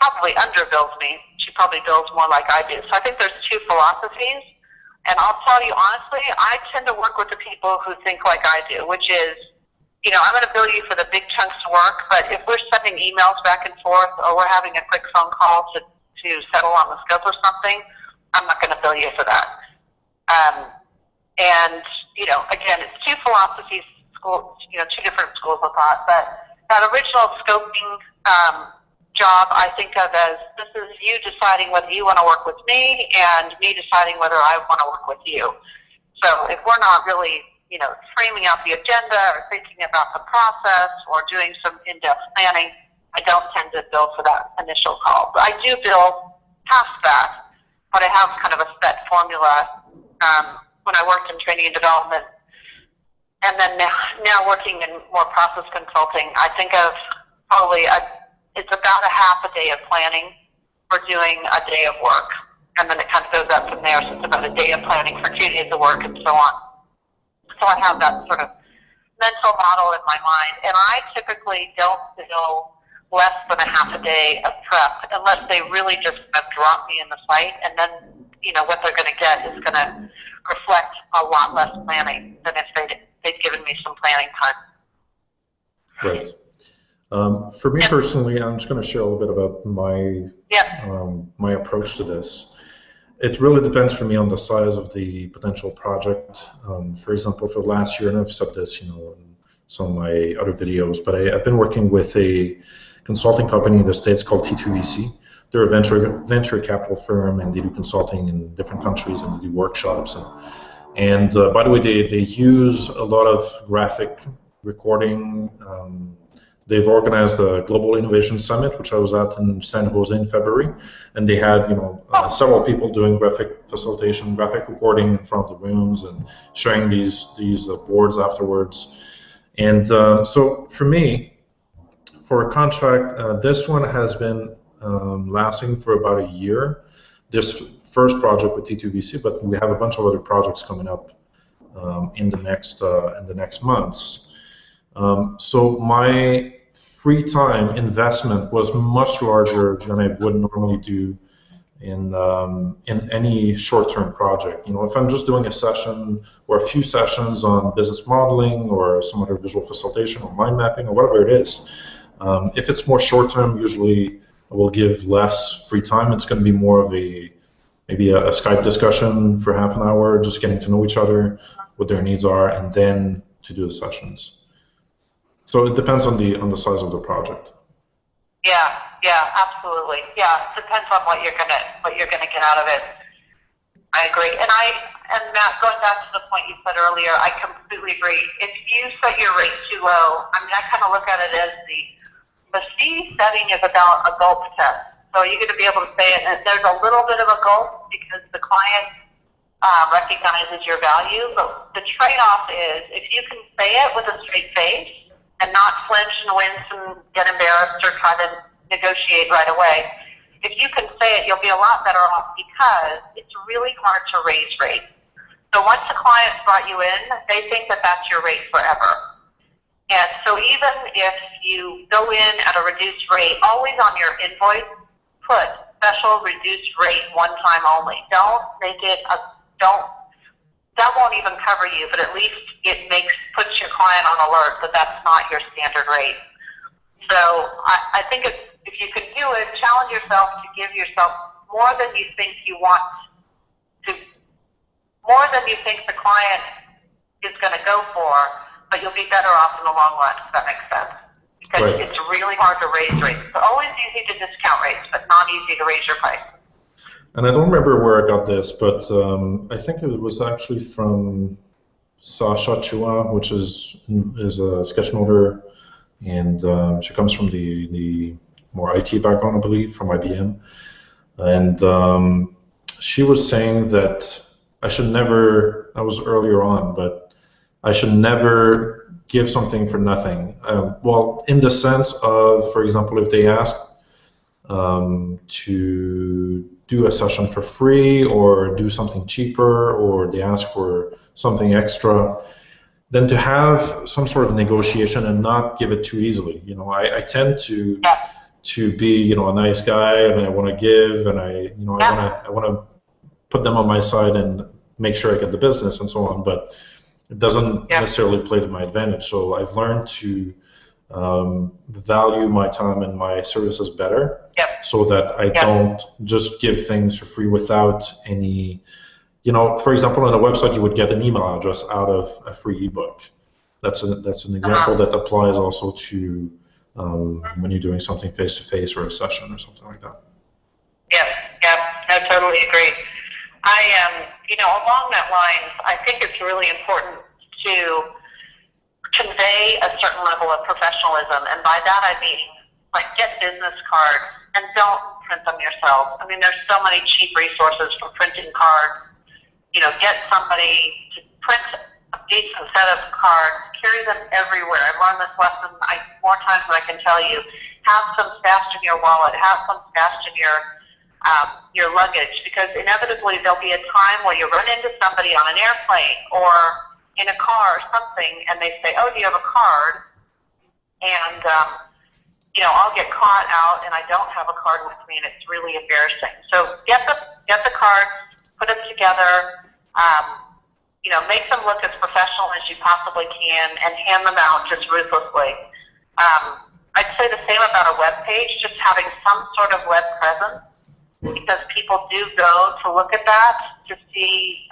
probably underbills me. She probably bills more like I do. So I think there's 2 philosophies. And I'll tell you honestly, I tend to work with the people who think like I do, which is, I'm going to bill you for the big chunks of work, but if we're sending emails back and forth or we're having a quick phone call to settle on the scope or something, I'm not going to bill you for that. And, again, it's 2 philosophies, 2 different schools of thought, but that original scoping job I think of as, this is you deciding whether you want to work with me and me deciding whether I want to work with you. So if we're not really, framing out the agenda or thinking about the process or doing some in-depth planning, I don't tend to bill for that initial call. But I do bill past that, but I have kind of a set formula. When I worked in training and development, and then now working in more process consulting, I think of probably it's about a half a day of planning for doing a day of work. And then it kind of goes up from there. So it's about a day of planning for 2 days of work and so on. So I have that sort of mental model in my mind. And I typically don't bill less than a half a day of prep unless they really just kind of drop me in the site. And then, what they're going to get is going to reflect a lot less planning than if they'd given me some planning time. Right. For me personally, I'm just going to share a little bit about my approach to this. It really depends for me on the size of the potential project. For example, for last year, and I've said this, in some of my other videos, but I've been working with a consulting company in the States called T2VC. They're a venture capital firm, and they do consulting in different countries, and they do workshops. And by the way, they use a lot of graphic recording. They've organized a Global Innovation Summit, which I was at in San Jose in February, and they had several people doing graphic facilitation, graphic recording in front of the rooms, and sharing these boards afterwards. And so for me, for a contract, this one has been lasting for about a year. This first project with T2VC, but we have a bunch of other projects coming up in the next months. So my free time investment was much larger than I would normally do in any short-term project. If I'm just doing a session or a few sessions on business modeling or some other visual facilitation or mind mapping or whatever it is, if it's more short-term, usually I will give less free time. It's going to be more of maybe a Skype discussion for half an hour, just getting to know each other, what their needs are, and then to do the sessions. So it depends on the size of the project. Yeah, absolutely. Yeah, it depends on what you're gonna get out of it. I agree. And Matt, going back to the point you said earlier, I completely agree. If you set your rate too low, I kind of look at it as the fee setting is about a gulp test. So you're going to be able to say it, and there's a little bit of a gulp because the client recognizes your value, but the trade-off is if you can say it with a straight face and not flinch and wince and get embarrassed or try to negotiate right away, if you can say it, you'll be a lot better off because it's really hard to raise rates. So once a client brought you in, they think that that's your rate forever. And so even if you go in at a reduced rate, always on your invoice, put special reduced rate one time only. Don't make it that won't even cover you, but at least it puts your client on alert that that's not your standard rate. So I think if you can do it, challenge yourself to give yourself more than you think you want to, more than you think the client is going to go for, but you'll be better off in the long run, if that makes sense. Because It's really hard to raise rates. It's always easy to discount rates, but not easy to raise your price. And I don't remember where I got this, but I think it was actually from Sasha Chua, which is a sketchnoter, and she comes from the more IT background, I believe, from IBM. And she was saying that I should never, that was earlier on, but I should never give something for nothing. Well, in the sense of, for example, if they ask to do a session for free or do something cheaper, or they ask for something extra, then to have some sort of negotiation and not give it too easily. You know, I tend to be, you know, a nice guy, and I want to give, and I want to put them on my side and make sure I get the business and so on. But it doesn't necessarily play to my advantage. So I've learned to value my time and my services better, so that I don't just give things for free without any, you know, for example, on a website, you would get an email address out of a free ebook. That's an example that applies also to when you're doing something face-to-face or a session or something like that. No, totally agree. You know, along that line, I think it's really important to convey a certain level of professionalism, and by that I mean, like, get business cards and don't print them yourself. I mean, there's so many cheap resources for printing cards. You know, get somebody to print a decent set of cards, carry them everywhere. I've learned this lesson more times than I can tell you. Have some stashed in your wallet, have some stashed in your luggage, because inevitably there'll be a time where you run into somebody on an airplane or in a car or something, and they say, "Oh, do you have a card?" And you know, I'll get caught out and I don't have a card with me, and it's really embarrassing. So get the cards, put them together, you know, make them look as professional as you possibly can, and hand them out just ruthlessly. I'd say the same about a web page, just having some sort of web presence, because people do go to look at that to see,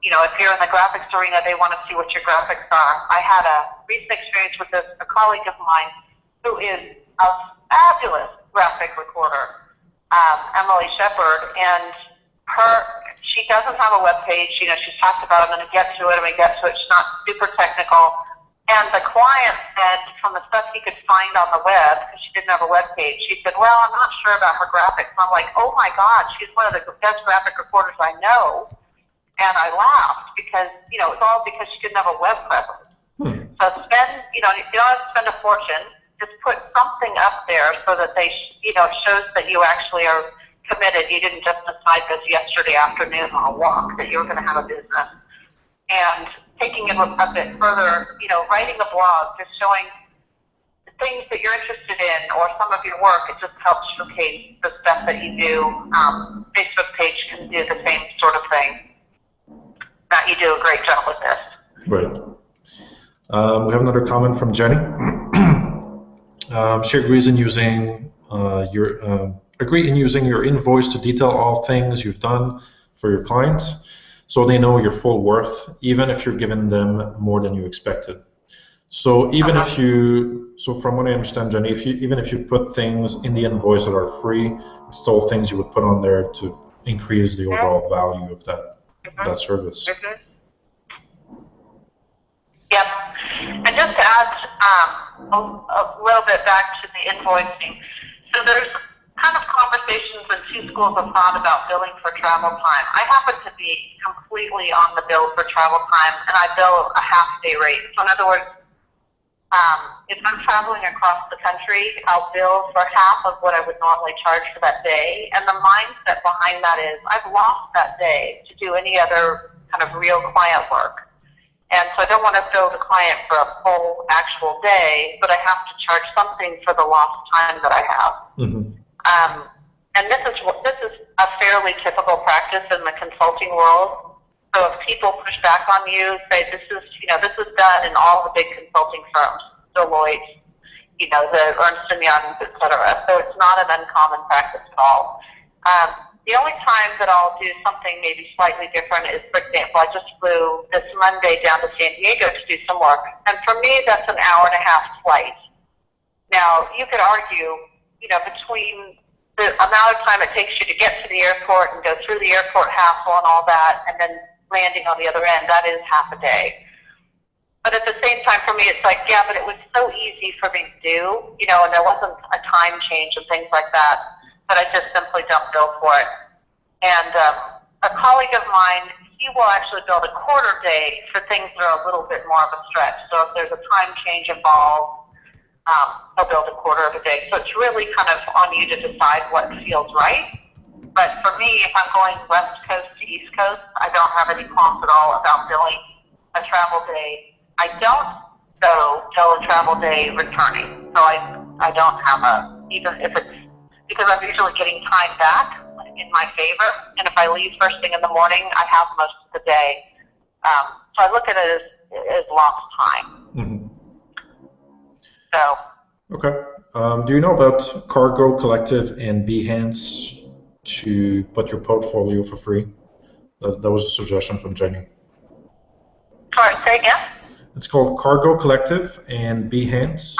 you know, if you're in the graphics arena, they want to see what your graphics are. I had a recent experience with a colleague of mine who is a fabulous graphic recorder, Emily Shepard, and she doesn't have a web page. You know, she's talked about, I'm going to get to it, She's not super technical. And the client said, from the stuff he could find on the web, because she didn't have a web page, she said, well, I'm not sure about her graphics. And I'm like, oh my God, she's one of the best graphic recorders I know. And I laughed because, you know, it's all because she didn't have a web presence. So spend, you know, you don't have to spend a fortune. Just put something up there so that they, you know, it shows that you actually are committed. You didn't just decide this yesterday afternoon on a walk that you were going to have a business. And taking it a bit further, you know, writing a blog, just showing the things that you're interested in or some of your work. It just helps showcase the stuff that you do. Facebook page can do the same sort of thing. That you do a great job with this. Right. We have another comment from Jenny. She agrees in using your invoice to detail all things you've done for your clients, so they know your full worth, even if you're giving them more than you expected. So even if you, so from what I understand, Jenny, even if you put things in the invoice that are free, it's still things you would put on there to increase the overall value of that service. Yep. And just to add a little bit back to the invoicing, so there's kind of conversations and two schools of thought about billing for travel time. I happen to be completely on the bill for travel time, and I bill a half-day rate. So in other words, if I'm traveling across the country, I'll bill for half of what I would normally charge for that day. And the mindset behind that is I've lost that day to do any other kind of real client work. And so I don't want to bill the client for a full actual day, but I have to charge something for the lost time that I have. And this is a fairly typical practice in the consulting world. So if people push back on you, say this is done in all the big consulting firms, Deloitte, you know, the Ernst & Young, et cetera. So it's not an uncommon practice at all. The only time that I'll do something maybe slightly different is, for example, I just flew this Monday down to San Diego to do some work. And for me, that's an hour and a half flight. Now, you could argue, you know, between the amount of time it takes you to get to the airport and go through the airport hassle and all that, and then landing on the other end, that is half a day. But at the same time, for me, it's like, yeah, but it was so easy for me to do, you know, and there wasn't a time change and things like that I just simply don't bill for it. And a colleague of mine, he will actually build a quarter day for things that are a little bit more of a stretch. So if there's a time change involved, he'll build a quarter of a day. So it's really kind of on you to decide what feels right. But for me, if I'm going West Coast to East Coast, I don't have any qualms at all about billing a travel day. I don't, though, bill a travel day returning. So I don't have even if it's, because I'm usually getting time back in my favor. And if I leave first thing in the morning, I have most of the day. So I look at it as lost time. Mm-hmm. So. Okay. Do you know about Cargo Collective and Behance to put your portfolio for free? That was a suggestion from Jenny. Sorry, say again? It's called Cargo Collective and Behance.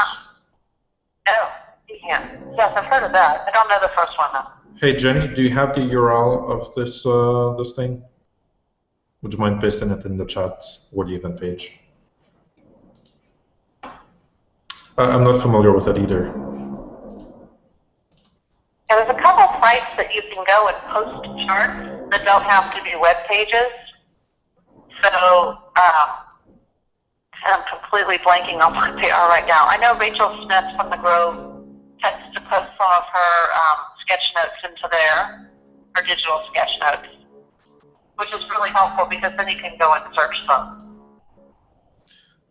Oh, Behance. Yes, I've heard of that. I don't know the first one, though. Hey, Jenny, do you have the URL of this thing? Would you mind pasting it in the chat or the event page? I'm not familiar with it either. Yeah, there's a couple of sites that you can go and post charts that don't have to be web pages. So, I'm completely blanking on what they are right now. I know Rachel Smith from the Grove tends to post some of her sketch notes into there, her digital sketch notes, which is really helpful because then you can go and search them.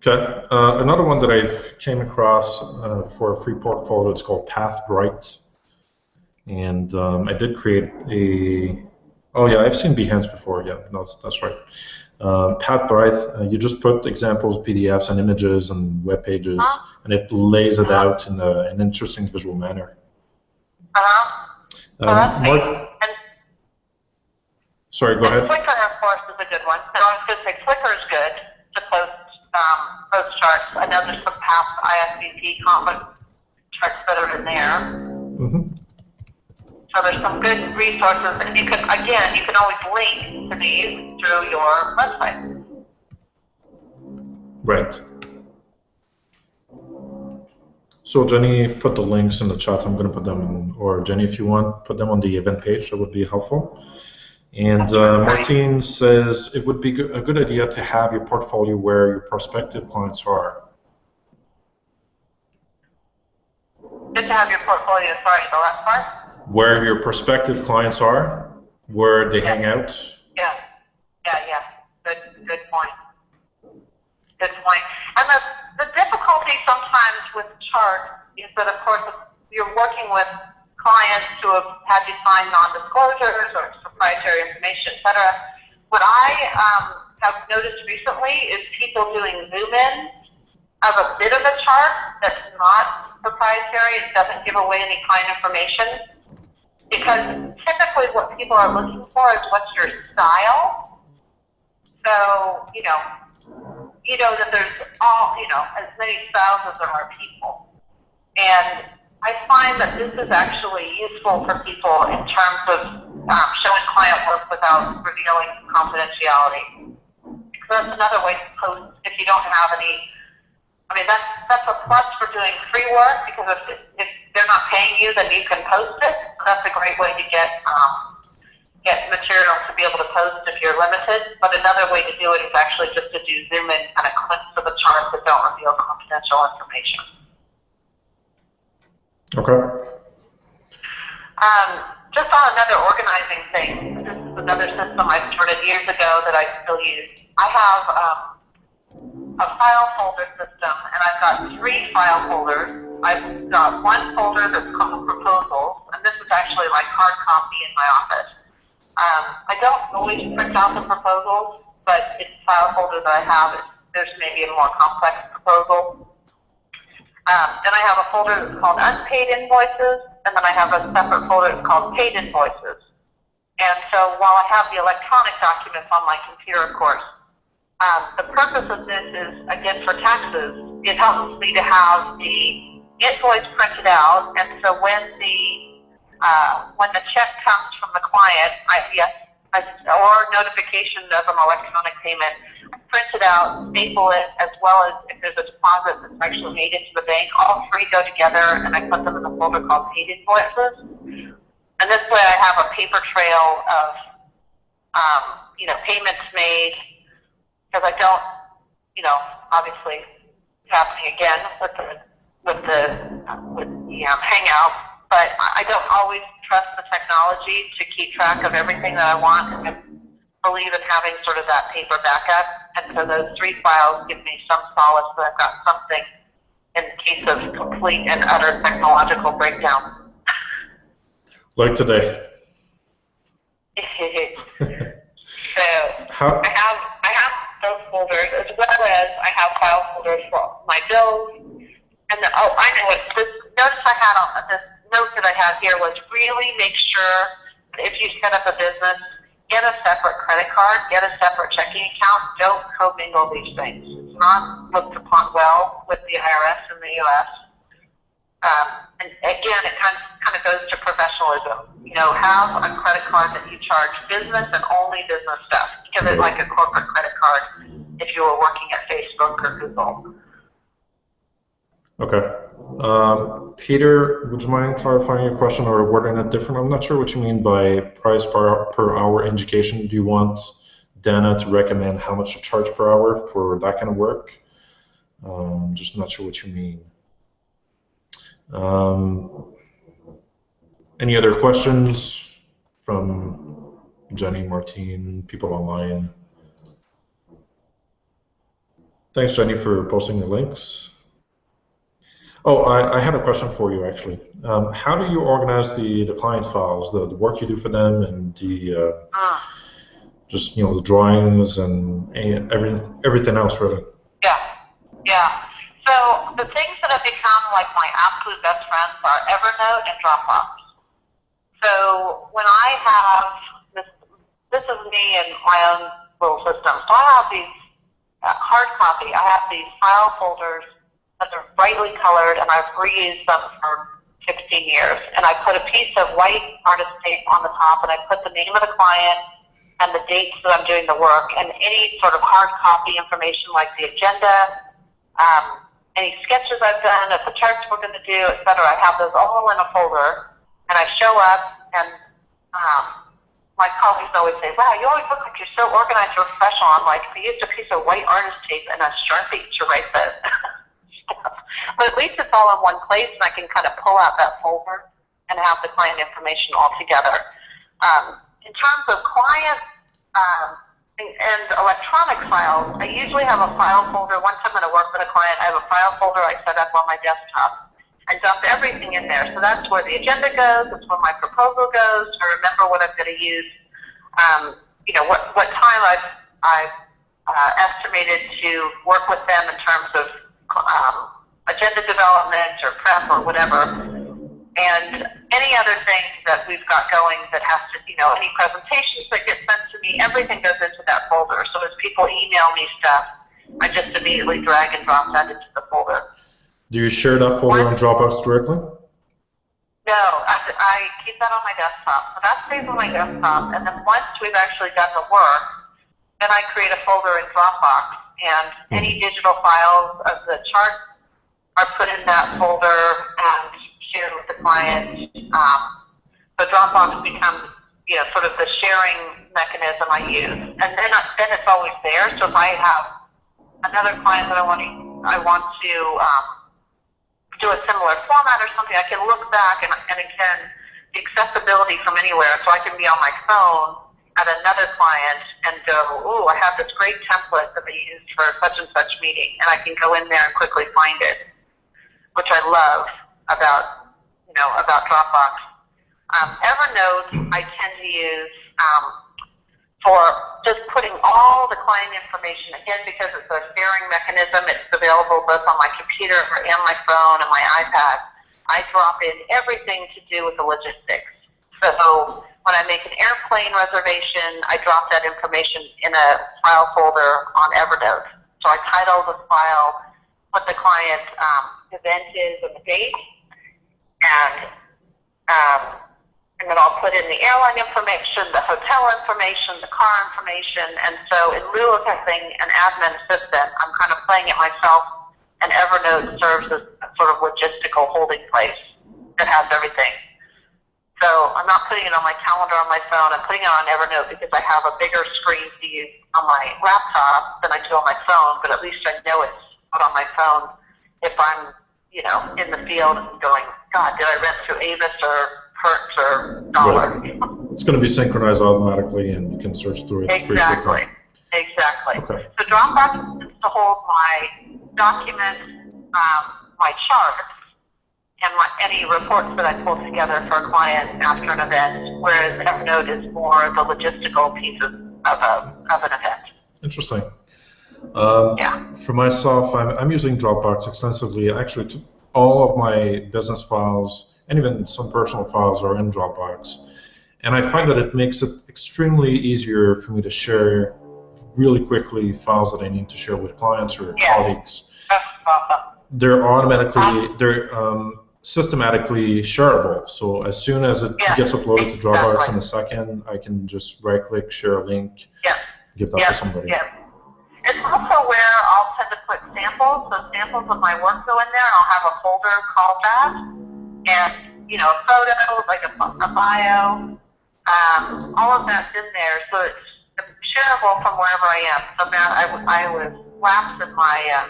Okay. Another one that I've came across for a free portfolio, it's called Wright. And I did create a... Oh, yeah, I've seen Behance before. Yeah, no, that's right. Wright, you just put examples, PDFs, and images and web pages, and it lays it out in an interesting visual manner. Sorry, go ahead. Flickr, of course, is a good one. So I was going to say Flickr is good to post charts. I know there's some past ISVP conference charts that are in there. Mm-hmm. So there's some good resources, and you can always link to these through your website. Right. So Jenny put the links in the chat. I'm going to put them, or Jenny, if you want, put them on the event page. That would be helpful. And Martine says it would be a good idea to have your portfolio where your prospective clients are. Good to have your portfolio. Sorry, the last part. Where your prospective clients are, where they hang out. Yeah. Good point. Good point. And the difficulty sometimes with charts is that, of course, you're working with clients who have had you sign non-disclosures or proprietary information, et cetera. What I have noticed recently is people doing zoom-ins of a bit of a chart that's not proprietary. It doesn't give away any client information. Because typically what people are looking for is what's your style. So, you know that there's as many styles as there are people. And I find that this is actually useful for people in terms of showing client work without revealing confidentiality. So that's another way to post if you don't have any. I mean, that's a plus for doing free work, because if they're not paying you, then you can post it. That's a great way to get material to be able to post if you're limited. But another way to do it is actually just to do zoom-in kind of clips of the chart that don't reveal confidential information. Okay. Just on another organizing thing, this is another system I started years ago that I still use. I have a file folder system, and I've got 3 file folders. I've got one folder that's called proposals, and this is actually like hard copy in my office. I don't always print out the proposals, but it's a file folder that I have. There's maybe a more complex proposal. Then I have a folder that's called unpaid invoices, and then I have a separate folder that's called paid invoices. And so while I have the electronic documents on my computer, of course, the purpose of this is, again, for taxes. It helps me to have the invoice printed out, and so when the when the check comes from the client, or notification of an electronic payment, I print it out, staple it, as well as if there's a deposit that's actually made into the bank. All three go together, and I put them in a folder called paid invoices. And this way I have a paper trail of, payments made, because I don't, obviously it's happening again with the Hangout, but I don't always trust the technology to keep track of everything that I want. I believe in having sort of that paper backup, and so those three files give me some solace that I've got something in case of complete and utter technological breakdown. Like today. So I have those folders, as well as I have file folders for my bills. And I know what this notice I had on this note that I have here was really make sure that if you set up a business, get a separate credit card, get a separate checking account. Don't commingle these things. It's not looked upon well with the IRS in the U.S. And again, it kind of goes to professionalism. Have a credit card that you charge business and only business stuff. Give it like a corporate credit card if you were working at Facebook or Google. Okay. Peter, would you mind clarifying your question or wording it different? I'm not sure what you mean by price per hour education. Do you want Dana to recommend how much to charge per hour for that kind of work? Just not sure what you mean. Any other questions from Jenny, Martine, people online? Thanks, Jenny, for posting the links. Oh, I had a question for you, actually. How do you organize the client files, the work you do for them, and the just the drawings and everything else, really? Yeah. So the things that have become like my absolute best friends are Evernote and Dropbox. So when I have this is me and my own little system. So I have these hard copy. I have these file folders that are brightly colored, and I've reused them for 16 years. And I put a piece of white artist tape on the top, and I put the name of the client and the dates that I'm doing the work, and any sort of hard copy information like the agenda, any sketches I've done, the charts we're going to do, etc. I have those all in a folder, and I show up, and my colleagues always say, wow, you always look like you're so organized and professional. I'm like, I used a piece of white artist tape and a Sharpie to write the stuff. But at least it's all in one place, and I can kind of pull out that folder and have the client information all together. In terms of client and electronic files, I usually have a file folder. Once I'm going to work with a client, I have a file folder I set up on my desktop and dump everything in there. So that's where the agenda goes, that's where my proposal goes, to remember what I'm going to use, what time I've estimated to work with them in terms of agenda development or prep or whatever, and any other things that we've got going that has to, any presentations that get sent to me, everything goes into that folder. So as people email me stuff, I just immediately drag and drop that into the folder. Do you share that folder on Dropbox directly? No, I keep that on my desktop. So that stays on my desktop, and then once we've actually done the work, then I create a folder in Dropbox, and any digital files of the chart are put in that folder and shared with the client. So Dropbox becomes, sort of the sharing mechanism I use, and then it's always there. So if I have another client that I want to do a similar format or something, I can look back and again, the accessibility from anywhere, so I can be on my phone at another client and go, ooh, I have this great template that they used for such and such meeting, and I can go in there and quickly find it, which I love about Dropbox. Evernote I tend to use for just putting all the client information, again, because it's a sharing mechanism. It's available both on my computer and my phone and my iPad. I drop in everything to do with the logistics. So when I make an airplane reservation, I drop that information in a file folder on Evernote. So I title the file what the client event is and the date, and and then I'll put in the airline information, the hotel information, the car information, and so in lieu of having an admin assistant, I'm kind of playing it myself, and Evernote serves as a sort of logistical holding place that has everything. So I'm not putting it on my calendar on my phone, I'm putting it on Evernote because I have a bigger screen to use on my laptop than I do on my phone, but at least I know it's not on my phone if I'm, you know, in the field and going, God, did I rent through Avis or Hertz or Dollar? Right. It's going to be synchronized automatically, and you can search through it. Exactly. Exactly. Okay. So Dropbox is to hold my documents, my charts, and any reports that I pull together for a client after an event, whereas Evernote is more the logistical pieces of an event. Interesting. Yeah. For myself, I'm using Dropbox extensively. Actually, all of my business files and even some personal files are in Dropbox. And I find that it makes it extremely easier for me to share really quickly files that I need to share with clients or colleagues. That's awesome. They're systematically shareable. So as soon as it gets uploaded to Dropbox in a second, I can just right-click, share a link, give that to somebody. Yeah. It's also where I'll tend to put samples. So samples of my work go in there, and I'll have a folder called that. And, you know, a photo, like a bio, all of that's in there. So it's shareable from wherever I am. So Matt, I was lapsed in my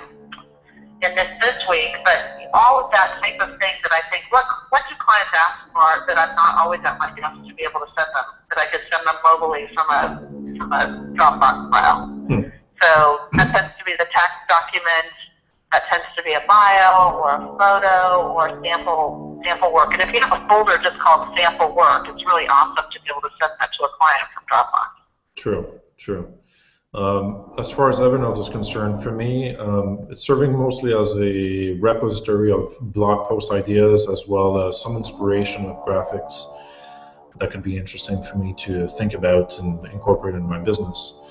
in this week, but all of that type of thing that I think, what do clients ask for that I'm not always at my desk to be able to send them, that I could send them mobily from a Dropbox file. So that tends to be the tax document, that tends to be a bio or a photo or sample work. And if you have a folder just called sample work, it's really awesome to be able to send that to a client from Dropbox. True. As far as Evernote is concerned, for me, it's serving mostly as a repository of blog post ideas as well as some inspiration of graphics that could be interesting for me to think about and incorporate in my business.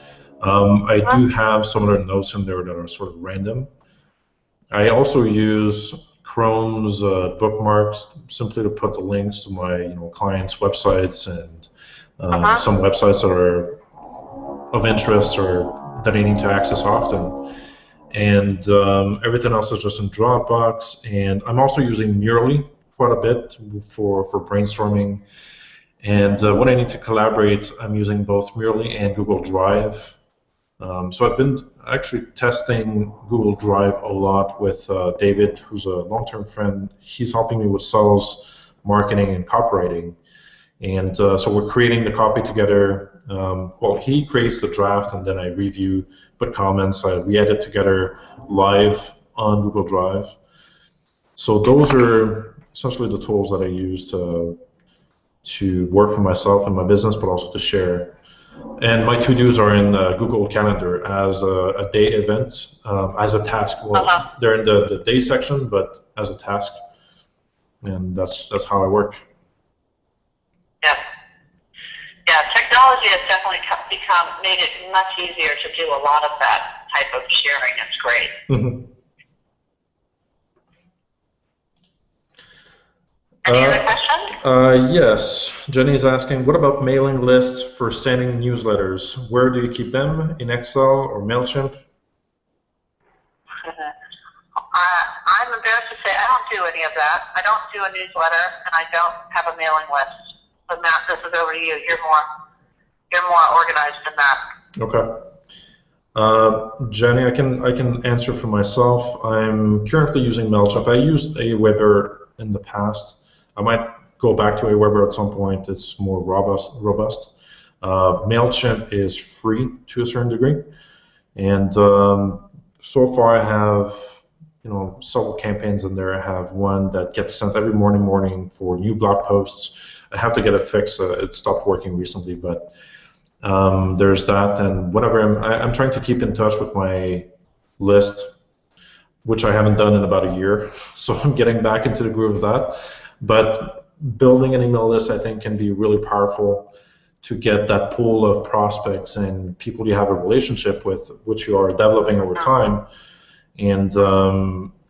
I do have some other notes in there that are sort of random. I also use Chrome's bookmarks simply to put the links to my clients' websites and some websites that are of interest or that I need to access often. And everything else is just in Dropbox. And I'm also using Nearly quite a bit for brainstorming. And when I need to collaborate, I'm using both Nearly and Google Drive. So I've been actually testing Google Drive a lot with David, who's a long-term friend. He's helping me with sales, marketing, and copywriting. And so we're creating the copy together. Well, he creates the draft, and then I review, put comments, we edit together live on Google Drive. So those are essentially the tools that I use to work for myself and my business, but also to share. And my to-dos are in Google Calendar as a day event, as a task. Well, they're in the day section, but as a task, and that's how I work. Yeah, technology has definitely made it much easier to do a lot of that type of sharing. It's great. Any other questions? Yes. Jenny is asking, what about mailing lists for sending newsletters? Where do you keep them? In Excel or MailChimp? I'm embarrassed to say I don't do any of that. I don't do a newsletter, and I don't have a mailing list. But Matt, this is over to you. You're more organized than that. Okay. Jenny, I can answer for myself. I'm currently using MailChimp. I used Aweber in the past. I might go back to Aweber at some point. It's more robust. MailChimp is free to a certain degree, and so far I have several campaigns in there. I have one that gets sent every morning for new blog posts. I have to get it fixed. It stopped working recently, but there's that. And whenever I'm trying to keep in touch with my list, which I haven't done in about a year, so I'm getting back into the groove of that. But building an email list, I think, can be really powerful to get that pool of prospects and people you have a relationship with, which you are developing over time. And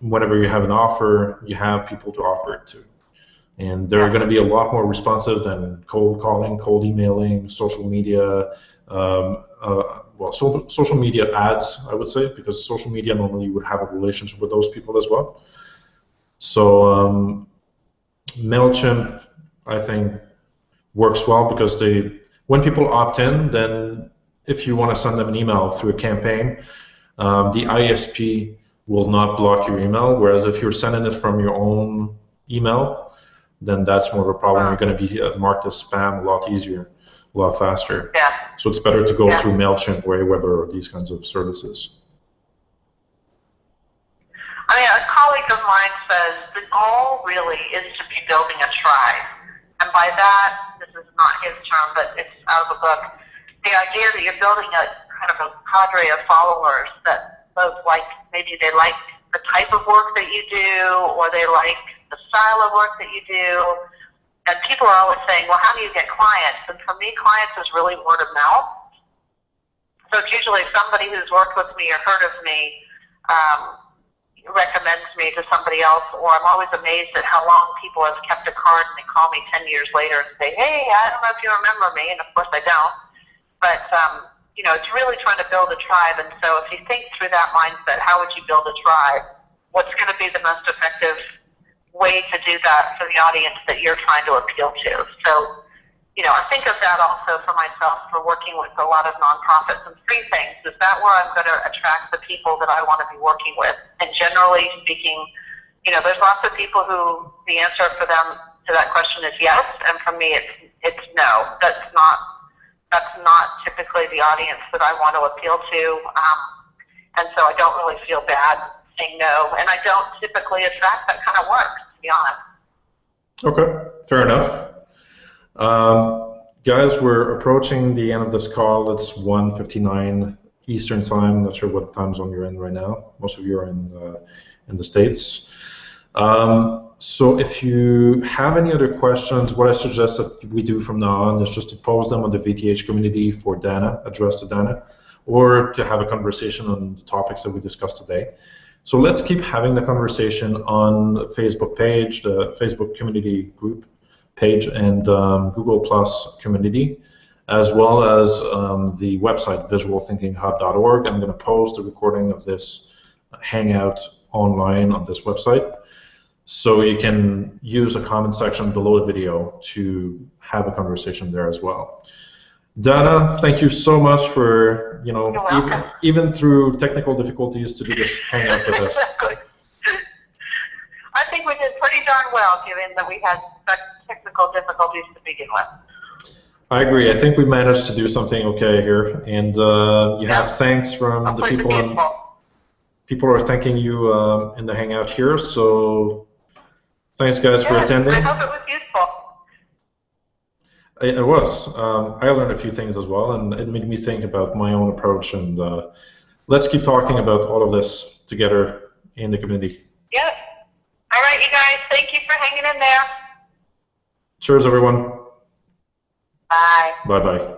whenever you have an offer, you have people to offer it to. and they're going to be a lot more responsive than cold calling, cold emailing, social media. Well, social media ads, I would say, because social media normally you would have a relationship with those people as well. So MailChimp, I think, works well because when people opt in, then if you want to send them an email through a campaign, the ISP will not block your email, whereas if you're sending it from your own email, then that's more of a problem. You're going to be marked as spam a lot easier, a lot faster. Yeah. So it's better to go through MailChimp or Aweber or these kinds of services. I mean, a colleague of mine says the goal really is to be building a tribe. And by that, this is not his term, but it's out of a book, the idea that you're building a kind of a cadre of followers that both like, maybe they like the type of work that you do, or they like the style of work that you do. And people are always saying, well, how do you get clients? And for me, clients is really word of mouth. So it's usually somebody who's worked with me or heard of me recommends me to somebody else, or I'm always amazed at how long people have kept a card and they call me 10 years later and say, hey, I don't know if you remember me, and of course I don't. But, you know, it's really trying to build a tribe, and so if you think through that mindset, how would you build a tribe? What's going to be the most effective way to do that for the audience that you're trying to appeal to? So, you know, I think of that also for myself, for working with a lot of nonprofits, and three things. Is that where I'm going to attract the people that I want to be working with? And generally speaking, you know, there's lots of people who the answer for them to that question is yes, and for me it's no. That's not typically the audience that I want to appeal to, and so I don't really feel bad saying no, and I don't typically attract that kind of work, to be honest. Okay, fair enough. Guys, we're approaching the end of this call. It's 1:59 Eastern time. Not sure what time zone you're in right now. Most of you are in the States. So if you have any other questions, what I suggest that we do from now on is just to post them on the VTH community for Dana, addressed to Dana, or to have a conversation on the topics that we discussed today. So let's keep having the conversation on the Facebook page, the Facebook community group page, and Google Plus community, as well as the website visualthinkinghub.org. I'm going to post a recording of this Hangout online on this website, so you can use a comment section below the video to have a conversation there as well. Dana, thank you so much for, you know, even through technical difficulties, to do this Hangout with us. Exactly. I think we did pretty darn well, given that we had such technical difficulties to begin with. I agree. I think we managed to do something okay here, and you have thanks from the people. People are thanking you in the Hangout here, so thanks, guys, for attending. I hope it was useful. It was. I learned a few things as well, and it made me think about my own approach, and let's keep talking about all of this together in the community. Yep. All right, you guys, thank you for hanging in there. Cheers, everyone. Bye. Bye-bye.